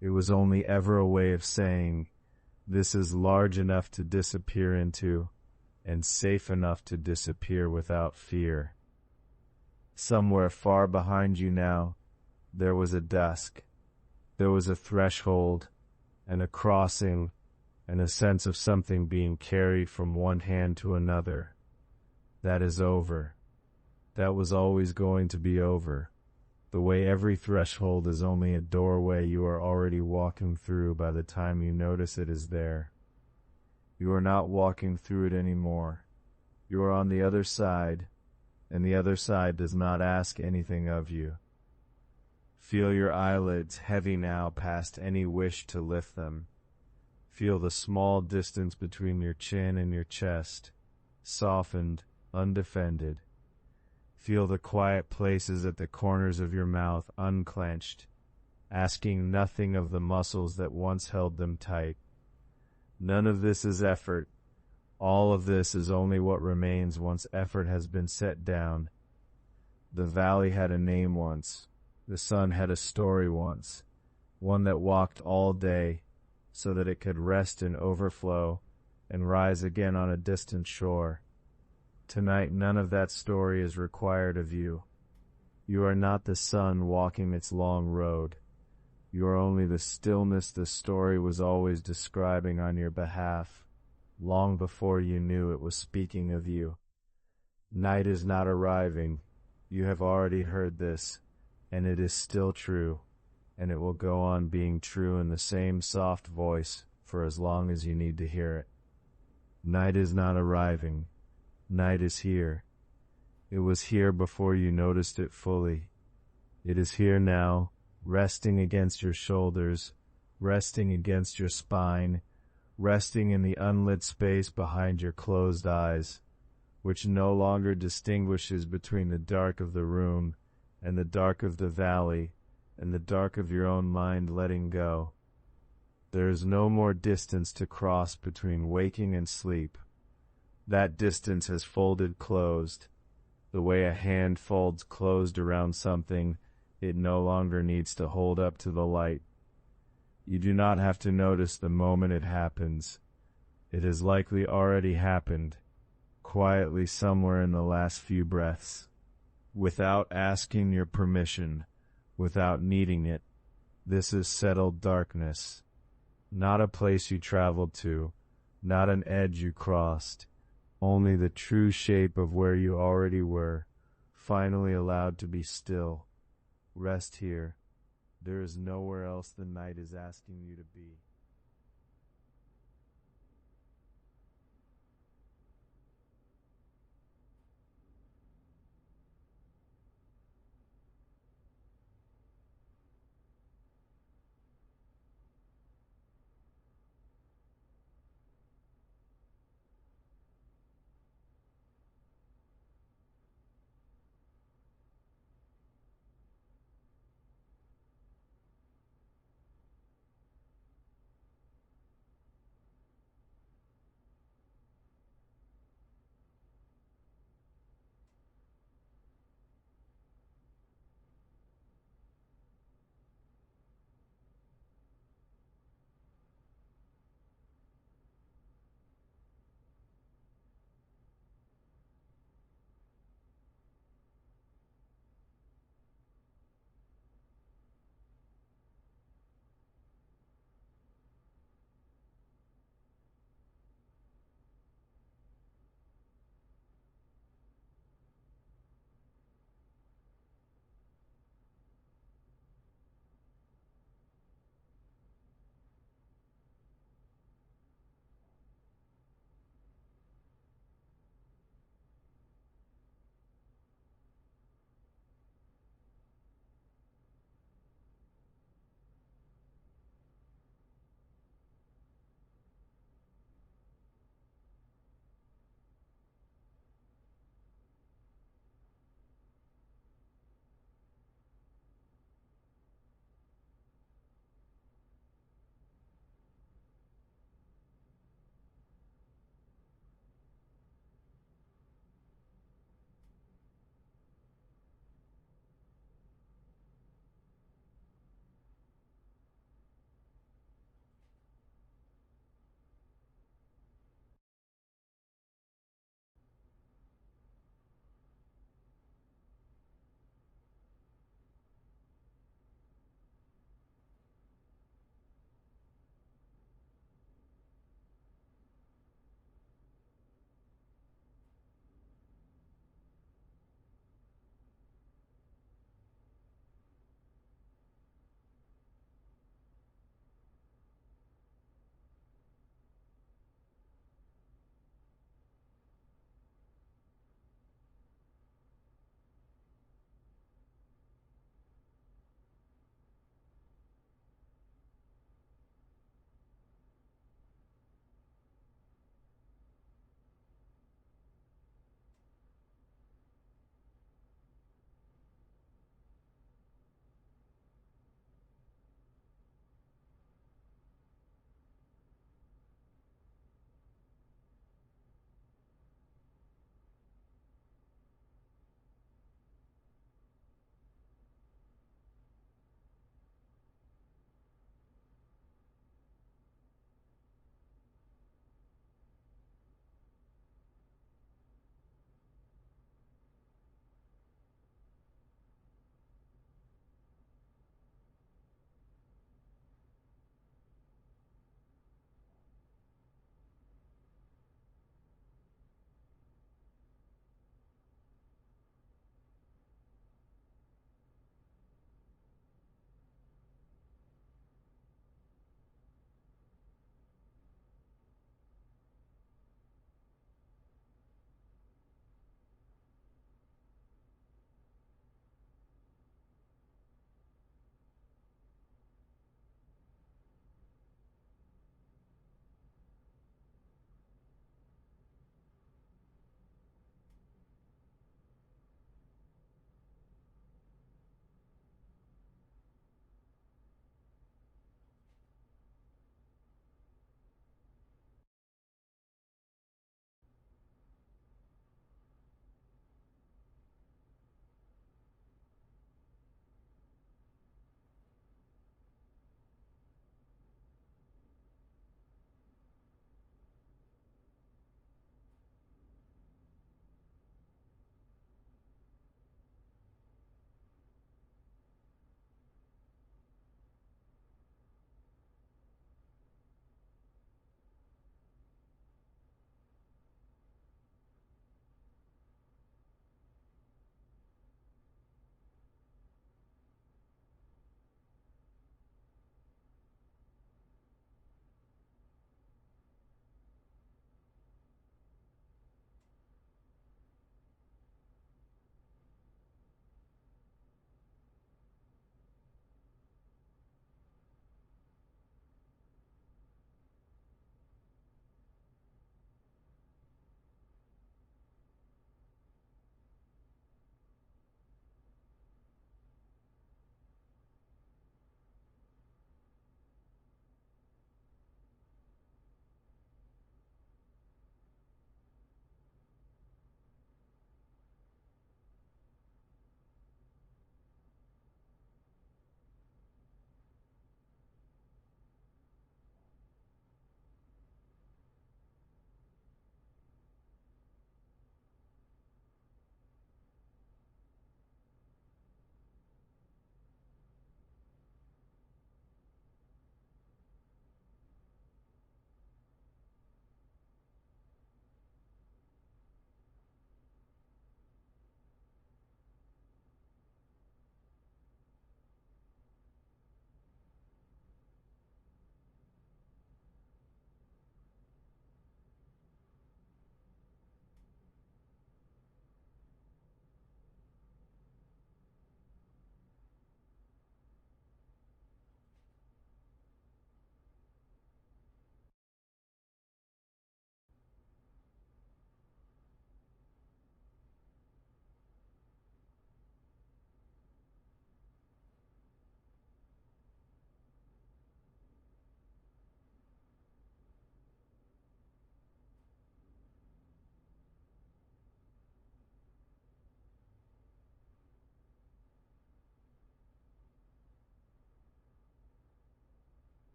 It was only ever a way of saying, this is large enough to disappear into, and safe enough to disappear without fear. Somewhere far behind you now, there was a dusk. There was a threshold, and a crossing, and a sense of something being carried from one hand to another. That is over. That was always going to be over. The way every threshold is only a doorway you are already walking through by the time you notice it is there. You are not walking through it anymore. You are on the other side, and the other side does not ask anything of you. Feel your eyelids heavy now past any wish to lift them. Feel the small distance between your chin and your chest, softened, undefended. Feel the quiet places at the corners of your mouth unclenched, asking nothing of the muscles that once held them tight. None of this is effort. All of this is only what remains once effort has been set down. The valley had a name once. The sun had a story once, one that walked all day so that it could rest in overflow and rise again on a distant shore. Tonight none of that story is required of you. You are not the sun walking its long road. You are only the stillness the story was always describing on your behalf, long before you knew it was speaking of you. Night is not arriving. You have already heard this, and it is still true, and it will go on being true in the same soft voice for as long as you need to hear it. Night is not arriving. Night is here. It was here before you noticed it fully. It is here now, resting against your shoulders, resting against your spine, resting in the unlit space behind your closed eyes, which no longer distinguishes between the dark of the room and the dark of the valley and the dark of your own mind letting go. There is no more distance to cross between waking and sleep. That distance has folded closed. The way a hand folds closed around something it no longer needs to hold up to the light. You do not have to notice the moment it happens. It has likely already happened, quietly somewhere in the last few breaths. Without asking your permission, without needing it, this is settled darkness. Not a place you traveled to, not an edge you crossed, only the true shape of where you already were, finally allowed to be still. Rest here. There is nowhere else the night is asking you to be.